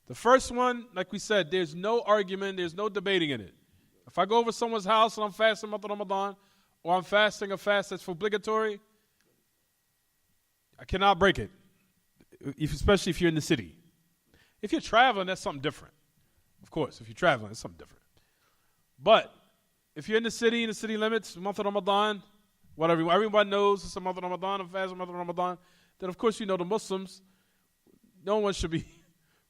The first one, like we said, there's no argument, there's no debating in it. If I go over someone's house and I'm fasting month of Ramadan, or I'm fasting a fast that's obligatory, I cannot break it, especially if you're in the city. If you're traveling, that's something different. Of course, if you're traveling, it's something different. But if you're in the city limits, month of Ramadan, whatever, everyone knows it's a month of Ramadan, I'm fasting month of Ramadan, then of course you know the Muslims, no one should be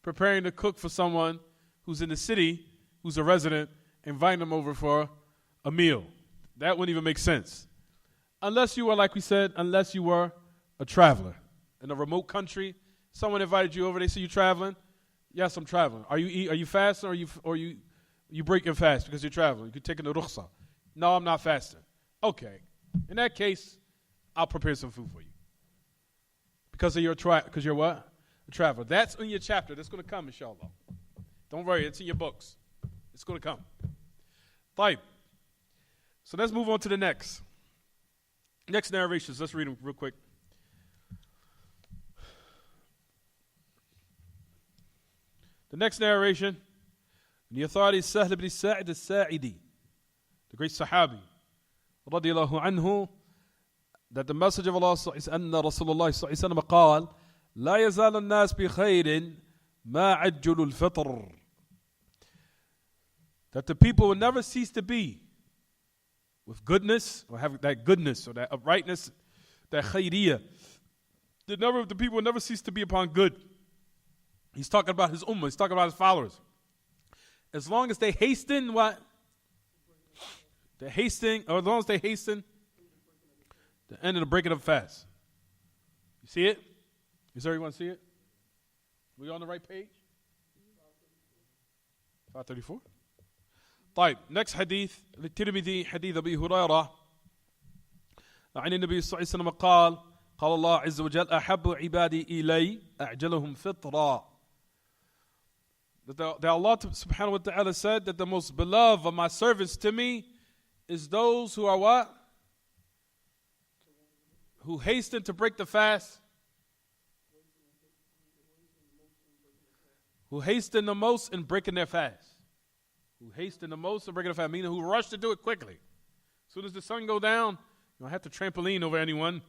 preparing to cook for someone who's in the city, who's a resident, inviting them over for a meal. That wouldn't even make sense. Unless you were, like we said, unless you were a traveler in a remote country, someone invited you over, they see you traveling. Yes, I'm traveling. Are you fasting or you break your fast because you're traveling? You could take a rukhsah. No, I'm not fasting. Okay. In that case, I'll prepare some food for you. Because you're what? A traveler. That's in your chapter. That's going to come, inshallah. Don't worry, it's in your books. It's going to come. Fine. So let's move on to the next narrations. Let's read them real quick. The next narration, the authority is Sahl ibn Sa'id al-Sa'idi, the great Sahabi, radiyallahu anhu, that the Messenger of Allah says, أن رسول الله صلى الله عليه وسلم قال لا يزال الناس بخير ما عجلوا الفطر. That the people will never cease to be with goodness, or have that goodness, or that uprightness, that khayriyah. The people will never cease to be upon good. He's talking about his ummah. He's talking about his followers. As long as they hasten what? As long as they hasten the end of the breaking of fast. You see it? Does everyone see it? We on the right page? 534. طيب, next hadith, للترمذي حديث أبي هريرة عن النبي صلى الله عليه وسلم قال الله عز وجل أحب عبادي إلي أعجلهم فطرا. That Allah subhanahu wa ta'ala said that the most beloved of my servants to me is those who are what? Who hasten to break the fast. Who hasten the most in breaking their fast. Who hasten the most in breaking the fast. Meaning who rush to do it quickly. As soon as the sun go down, you don't have to trampoline over anyone.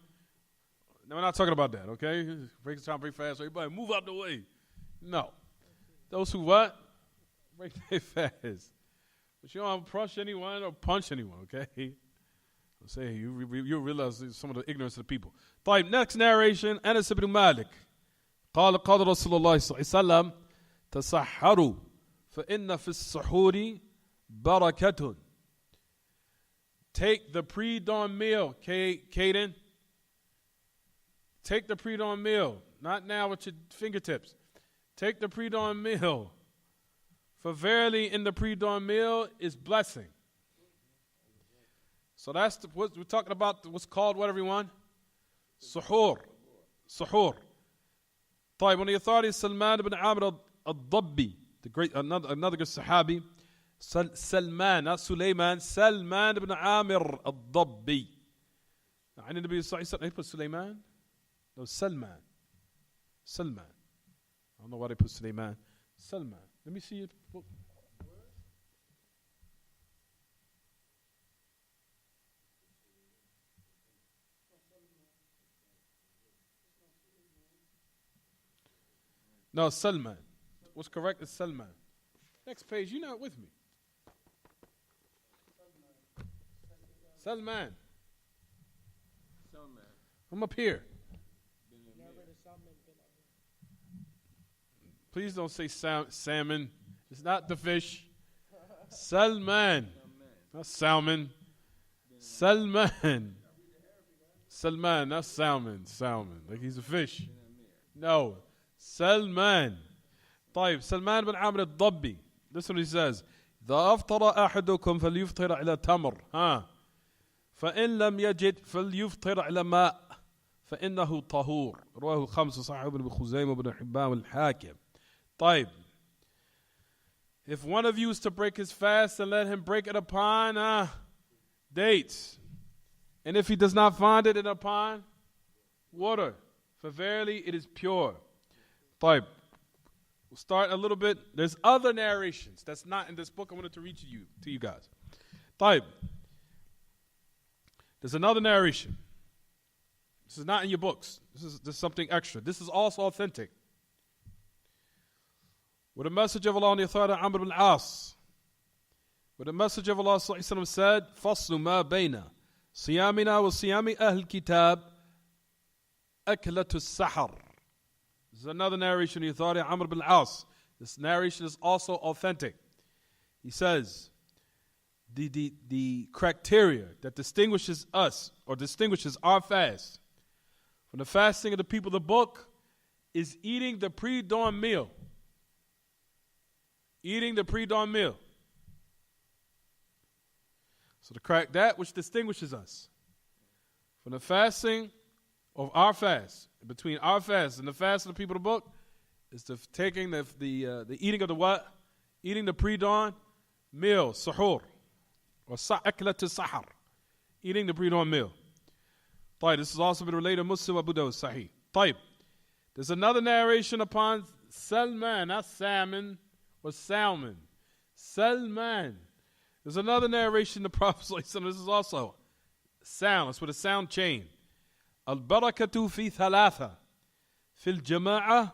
No, we're not talking about that, okay? Break the time, break fast. Everybody move out the way. No. Those who what? Break their fast. But you don't crush anyone or punch anyone, okay? I'll say you realize some of the ignorance of the people. طيب, next narration, Anas ibn Malik. قال رسول الله صلى الله عليه وسلم تسحروا فإن في السحور بركة. Take the pre-dawn meal, Caden. take the pre-dawn meal. Not now with your fingertips. Take the pre-dawn meal. For verily in the pre-dawn meal is blessing. So that's what we're talking about. What's called what, everyone? Suhoor. Suhoor. طيب, one of the authorities, Salman ibn Amr al-Dabbi, the great, another good Sahabi. Salman, not Sulaiman. Salman ibn Amir al-Dabbi. عن النبي صلى الله عليه وسلم. They put Sulaiman? No, Salman. Salman. I don't know why they put Sulaiman. Salman. Let me see it. No, Salman. What's correct is Salman. Next page, you're not with me. Salman. I'm up here. Please don't say salmon. It's not the fish. Salman. Not salmon. Salman. Salman, not salmon. Salmon. Like he's a fish. No. Salman. طيب, Salman bin Amr al-Dabbi. Listen what he says. إذا أفطر أحدكم فليفطر على تمر. فإن لم يجد فليفطر على ماء. فإنه طهور. رواه الخمسة صحيح ابن خزيمة وابن حبان والحاكم. طيب. If one of you is to break his fast, then let him break it upon dates. And if he does not find it, then upon water. For verily it is pure. طيب. We'll start a little bit. There's other narrations that's not in this book. I wanted to read to you guys. طيب. There's another narration. This is not in your books. This is something extra. This is also authentic. With a message of Allah on the authority of Amr ibn al-As. With a message of Allah said, فَصْلُ مَا بَيْنَ صِيَامِنَا وَصِيَامِ أَهْلِ الْكِتَابِ أَكْلَةُ السَّحَرِ. This is another narration of the authority of Amr ibn al-As. This narration is also authentic. He says, the criteria that distinguishes us or distinguishes our fast from the fasting of the people of the book is eating the pre-dawn meal. Eating the pre-dawn meal. So that which distinguishes us from the fasting of our fast, between our fast and the fast of the people of the book, is the taking the eating of the what? Eating the pre-dawn meal, suhoor, or aklat sahar, eating the pre-dawn meal. طيب, this has also been related to Muslim Abu Dawud Sahih. طيب, there's another narration upon Salman, not salmon or salmon. Salman. There's another narration the Prophet ﷺ, this is also sound, it's with a sound chain. Al-barakatu fi thalatha, fil jama'ah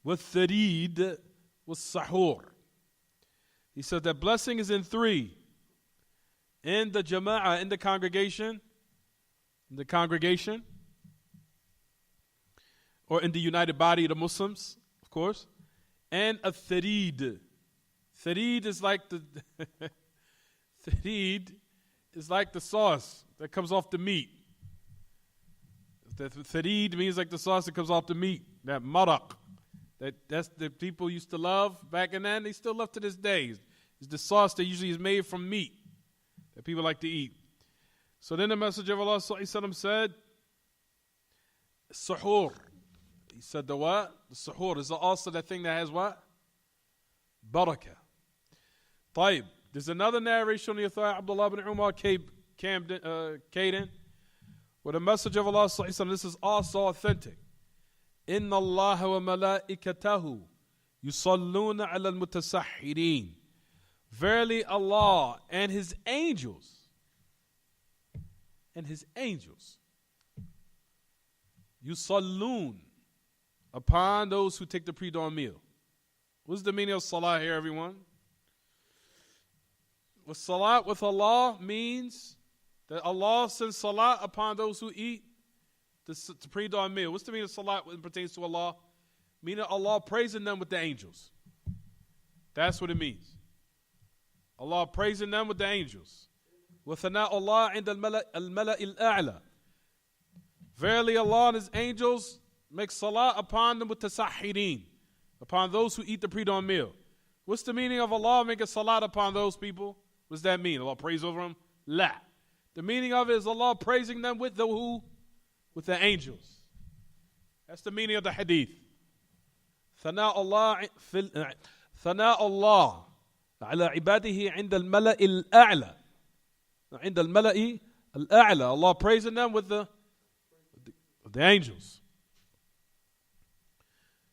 wal-thareed wal-sahur. He said that blessing is in three. In the jama'ah, in the congregation, or in the united body of the Muslims, of course, and a thareed. Thareed is like the thareed is like the sauce that comes off the meat. The thareed means like the sauce that comes off the meat. That maraq. That's the people used to love back in then. They still love to this day. It's the sauce that usually is made from meat that people like to eat. So then the Messenger of Allah said, suhoor. He said the what? The suhoor is also that thing that has what? Barakah. طيب. There's another narration on the authority of Abdullah ibn Umar Caden, where the Messenger of Allah, this is also authentic. إِنَّ اللَّهَ وَمَلَائِكَتَهُ يُصَلُّونَ عَلَى الْمُتَسَحِّرِينَ. Verily Allah and His angels, يُصَلُّونَ upon those who take the pre-dawn meal. What's the meaning of salah here, everyone? With salat with Allah means that Allah sends salat upon those who eat the pre-dawn meal. What's the meaning of salat when it pertains to Allah? Meaning Allah praising them with the angels. That's what it means. Allah praising them with the angels. وَثَنَاءُ اللَّهِ عِنْدَ الْمَلَإِ الْأَعْلَى. Verily Allah and His angels make salah upon the mutasahhirin, upon those who eat the pre-dawn meal. What's the meaning of Allah making salat upon those people? What does that mean? Allah praise over them? La. The meaning of it is Allah praising them with the who? With the angels. That's the meaning of the hadith. ثناء الله على عباده عند الملأ الأعلى. عند الملأ الأعلى. Allah praising them with the angels.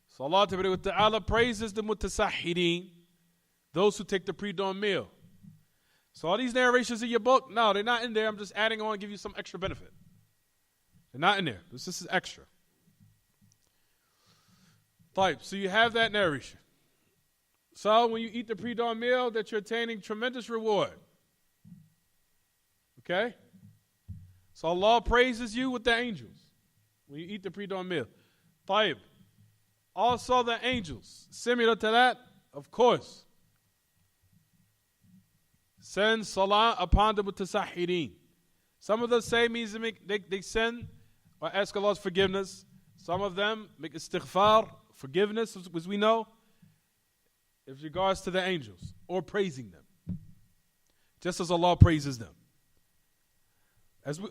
So Allah Ta'ala praises the mutasahhirin, those who take the pre-dawn meal. So all these narrations in your book, no, they're not in there. I'm just adding on to give you some extra benefit. They're not in there. This is extra. So you have that narration. So when you eat the pre-dawn meal, that you're attaining tremendous reward. Okay? So Allah praises you with the angels when you eat the pre-dawn meal. Also the angels, similar to that, of course, send salah upon the mutasahhirin. Some of them say means they send or ask Allah's forgiveness. Some of them make istighfar, forgiveness, as we know, with regards to the angels, or praising them, just as Allah praises them.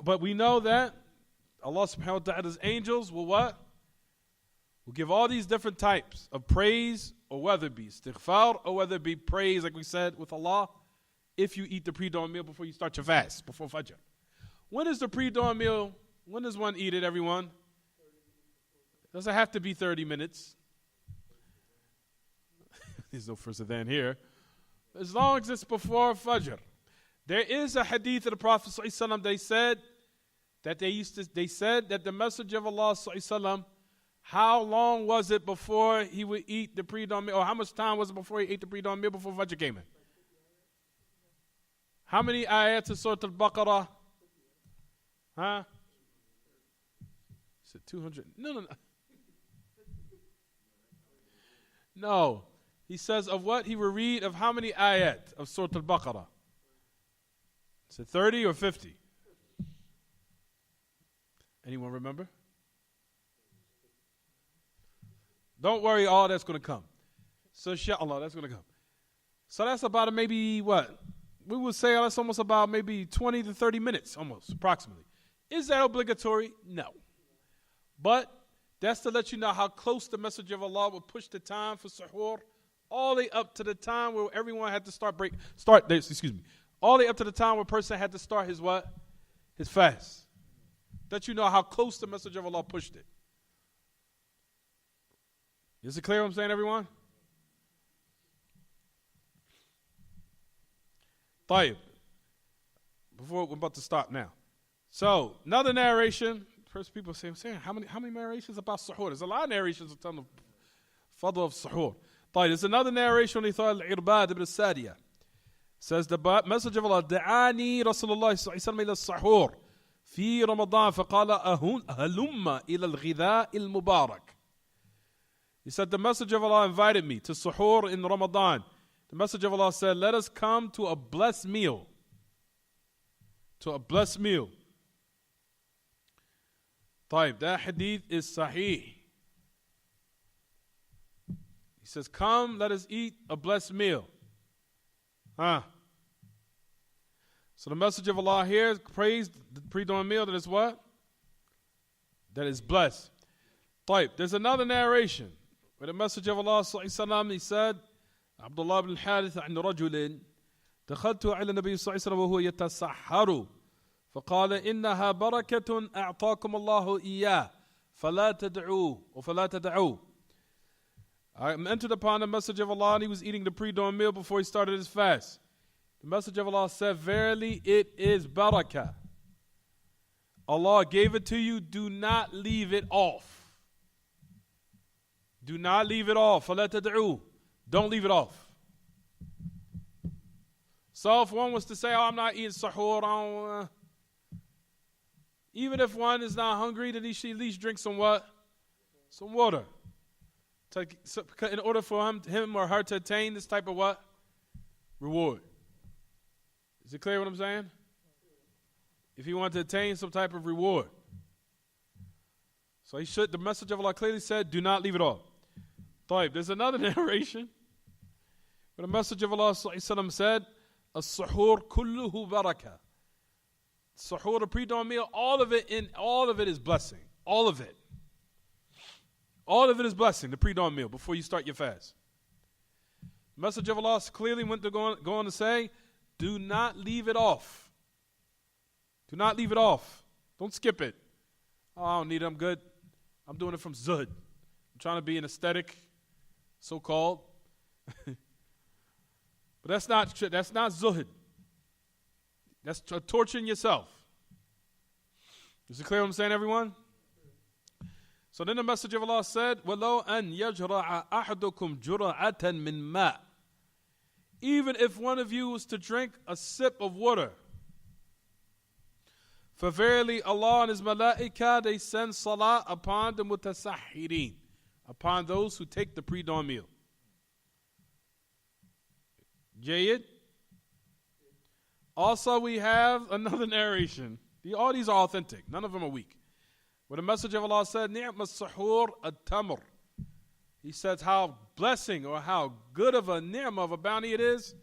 But we know that Allah subhanahu wa ta'ala's angels will what? Will give all these different types of praise, or whether it be istighfar, or whether it be praise, like we said, with Allah, if you eat the pre-dawn meal before you start your fast, before Fajr. When is the pre-dawn meal? When does one eat it, everyone? Doesn't have to be 30 minutes. There's no first adhan here. As long as it's before Fajr. There is a hadith of the Prophet ﷺ, they said that the Messenger of Allah ﷺ, how long was it before he would eat the pre-dawn meal, or how much time was it before he ate the pre-dawn meal before Fajr came in? How many ayats of Surah Al-Baqarah? Huh? Is it 200? No. No. He says of what he will read, of how many ayat of Surah Al-Baqarah? Is it 30 or 50? Anyone remember? Don't worry, all that's going to come. So inshallah, that's going to come. So that's about maybe what? We would say that's almost about maybe 20 to 30 minutes, almost, approximately. Is that obligatory? No. But that's to let you know how close the Messenger of Allah would push the time for suhoor, all the way up to the time where everyone had to all the way up to the time where a person had to start his what? His fast. That you know how close the Messenger of Allah pushed it. Is it clear what I'm saying, everyone? Before we're about to start now. So, another narration. First people say, how many narrations about suhoor? There's a lot of narrations that tell the fadl of suhoor. There's another narration when he thought Al-Irbad ibn Sadiya. Says the Messenger of Allah, دعاني رسول الله صلى الله عليه وسلم إلى السحور في رمضان فقال هلم إلى الغذاء المبارك. He said, the Messenger of Allah invited me to suhoor in Ramadan. The Messenger of Allah said, let us come to a blessed meal. To a blessed meal. That hadith is sahih. He says, come, let us eat a blessed meal. So the Messenger of Allah here praised the pre-dawn meal that is what? That is blessed. There's another narration where the Messenger of Allah he said, Abdullah ibn al-Harith عن رجل دخلت على النبي صلى الله عليه وسلم وهو يتسحر فقال إنها بركة أعطاكم الله إياه فلا تدعوه وفلا تدعوه. I entered upon the Messenger of Allah and he was eating the pre-dawn meal before he started his fast. The Messenger of Allah said, verily it is barakah. Allah gave it to you, do not leave it off. Do not leave it off. فَلَا تَدْعُوا. Don't leave it off. So if one was to say, I'm not eating suhoor, even if one is not hungry, then he should at least drink some what? Some water. In order for him or her to attain this type of what? Reward. Is it clear what I'm saying? If you want to attain some type of reward. So the message of Allah clearly said, do not leave it off. طيب, there's another narration where the message of Allah said, As-suhoor kulluhu barakah. Suhoor, the pre-dawn meal, all of it is blessing. All of it. All of it is blessing, the pre-dawn meal, before you start your fast. The message of Allah clearly went to go on to say, do not leave it off. Do not leave it off. Don't skip it. Oh, I don't need it, I'm good. I'm doing it from zuhd. I'm trying to be an aesthetic, so-called. But that's not zuhd. That's torturing yourself. Is it clear what I'm saying, everyone? So then the message of Allah said, وَلَوْ أَنْ يَجْرَعَ أَحَدُكُمْ جُرَعَةً مِّن مَاءٍ. Even if one of you was to drink a sip of water, for verily Allah and His malaika, they send salah upon the mutasahhirin, upon those who take the pre-dawn meal. Jayyid. Also we have another narration. All these are authentic. None of them are weak. Where the message of Allah said, نِعْمَ السَّحُورِ التَّمْرِ. He says how blessing or how good of a ni'mah, of a bounty it is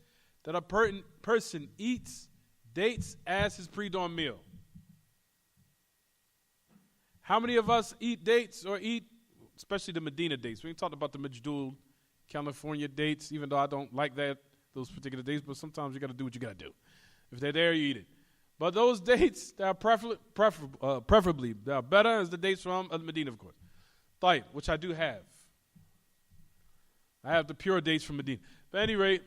that a person eats dates as his pre-dawn meal. How many of us eat dates or eat, especially the Medina dates? We ain't talking about the Majdul, California dates, even though I don't like those particular dates, but sometimes you got to do what you got to do. If they're there, you eat it. But those dates that are preferably that are better is the dates from Medina, of course. Taib, which I do have. I have the pure dates from Medina. But at any rate,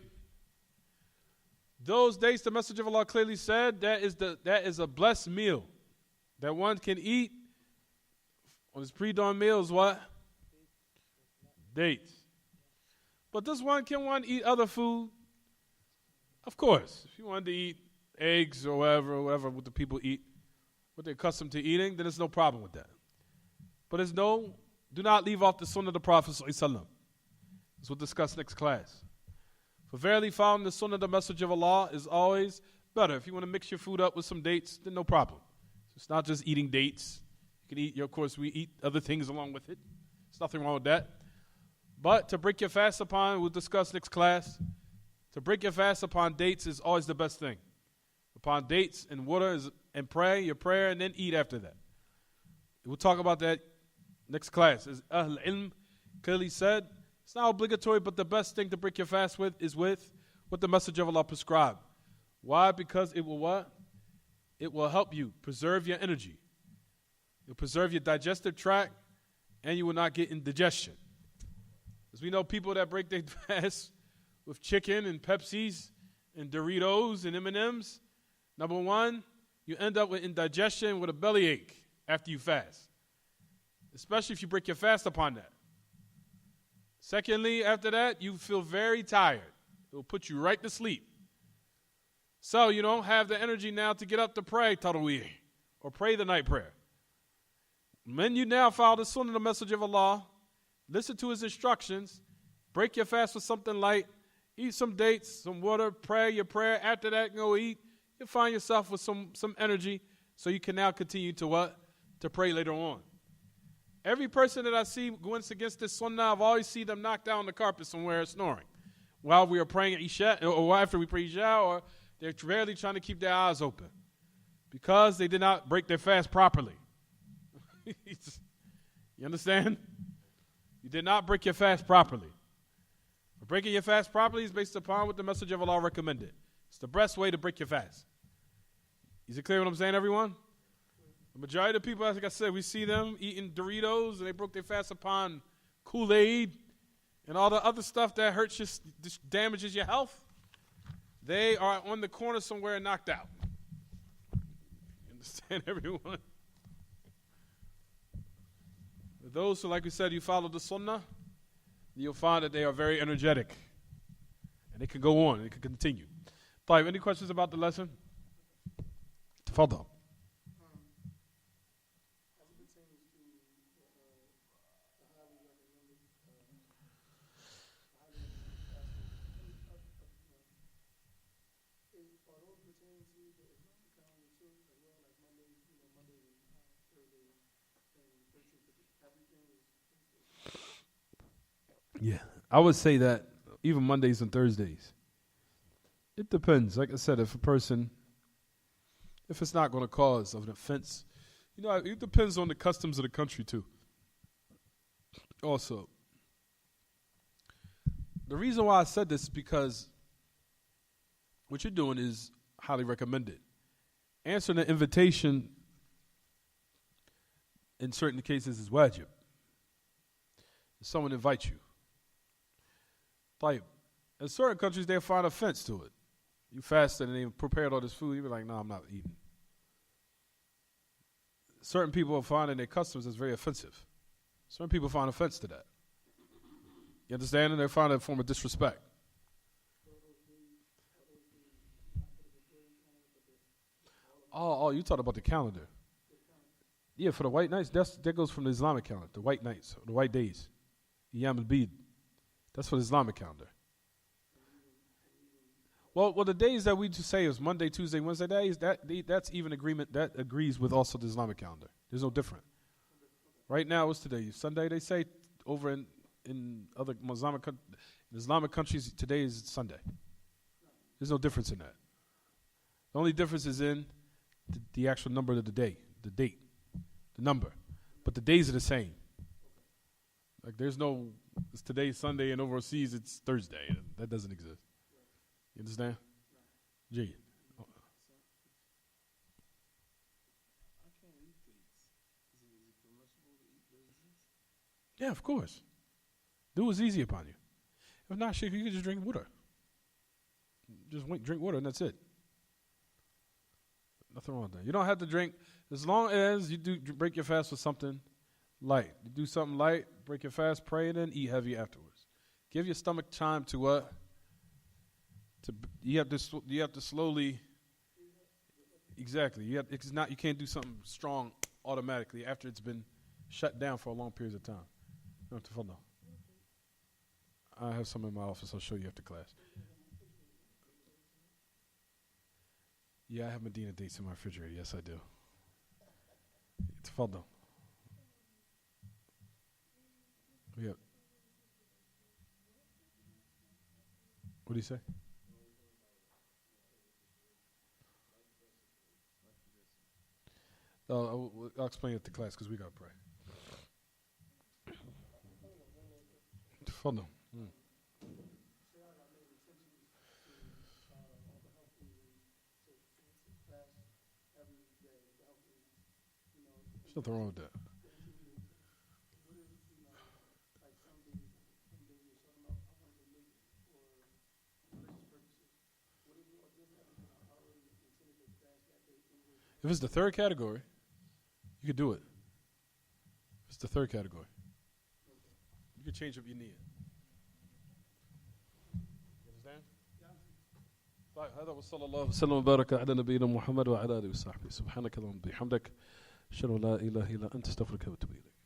those dates, the message of Allah clearly said, that is a blessed meal that one can eat on his pre-dawn meal is what? Dates. But can one eat other food? Of course. If you wanted to eat eggs or whatever what the people eat, what they're accustomed to eating, then there's no problem with that. But do not leave off the sunnah of the Prophet ﷺ. This we'll discuss next class. For verily following the sunnah of the message of Allah is always better. If you want to mix your food up with some dates, then no problem. So it's not just eating dates. You can eat, of course, we eat other things along with it. There's nothing wrong with that. But to break your fast upon, we'll discuss next class, to break your fast upon dates is always the best thing. Upon dates and water and pray, your prayer, and then eat after that. We'll talk about that next class. As Ahl Ilm clearly said, it's not obligatory, but the best thing to break your fast with is with what the message of Allah prescribed. Why? Because it will what? It will help you preserve your energy. It will preserve your digestive tract, and you will not get indigestion. As we know, people that break their fast with chicken and Pepsis and Doritos and M&Ms, number one, you end up with indigestion with a bellyache after you fast, especially if you break your fast upon that. Secondly, after that, you feel very tired. It will put you right to sleep. So you don't have the energy now to get up to pray Taraweeh or pray the night prayer. When you now follow the sunnah, the message of Allah, listen to His instructions, break your fast with something light, eat some dates, some water, pray your prayer. After that, go eat. You'll find yourself with some energy so you can now continue to what? To pray later on. Every person that I see going against this sunnah, I've always seen them knocked down on the carpet somewhere snoring while we are praying Isha, or after we pray Isha, or they're rarely trying to keep their eyes open because they did not break their fast properly. You understand? You did not break your fast properly. But breaking your fast properly is based upon what the message of Allah recommended. It's the best way to break your fast. Is it clear what I'm saying, everyone? The majority of the people, like I said, we see them eating Doritos and they broke their fast upon Kool-Aid and all the other stuff that hurts you, damages your health. They are on the corner somewhere and knocked out. You understand, everyone? Those who, like we said, you follow the sunnah, you'll find that they are very energetic. And they can go on, they can continue. طيب, any questions about the lesson? تفضل. Yeah, I would say that even Mondays and Thursdays. It depends. Like I said, if it's not going to cause an offense, it depends on the customs of the country too. Also, the reason why I said this is because what you're doing is highly recommended. Answering the invitation in certain cases is wajib. If someone invites you. Like, in certain countries, they'll find offense to it. You fasted and they prepared all this food, you be like, no, I'm not eating. Certain people are finding their customs as very offensive. Certain people find offense to that. You understand? And they find it a form of disrespect. Oh, you talking about the calendar. Yeah, for the white nights, that goes from the Islamic calendar, the white nights, the white days. Yom al-Bid. That's for the Islamic calendar. Well, the days that we just say is Monday, Tuesday, Wednesday days, that's even agreement, that agrees with also the Islamic calendar. There's no different. Right now, what's today? Sunday, they say over in other Islamic countries, today is Sunday. There's no difference in that. The only difference is in the actual number of the day, the date, the number. But the days are the same. Like it's today's Sunday and overseas it's Thursday. That doesn't exist. You understand? Gee. Yeah, of course. Do what's easy upon you. If not, shit, you can just drink water. Drink water and that's it. Nothing wrong with that. You don't have to drink as long as you do break your fast with something light. You do something light, break your fast, pray, and then eat heavy afterwards. Give your stomach time to you have to slowly. Exactly. You can't do something strong automatically after it's been shut down for a long period of time. You have to follow. I have some in my office. I'll show you after class. Yeah, I have Medina dates in my refrigerator. Yes, I do. Tafadal. Yeah. What do you say? I'll explain it to class because we got to pray. Tafadal. There's nothing wrong with that. If it's the third category, you could do it. If it's the third category, you could change up your need. You understand? طيب هذا وصلى الله وسلم وبارك على نبينا محمد وعلى آله وصحبه سبحانك اللهم وبحمدك أشهد أن لا إله إلا أنت أستغفرك وأتوب إليك.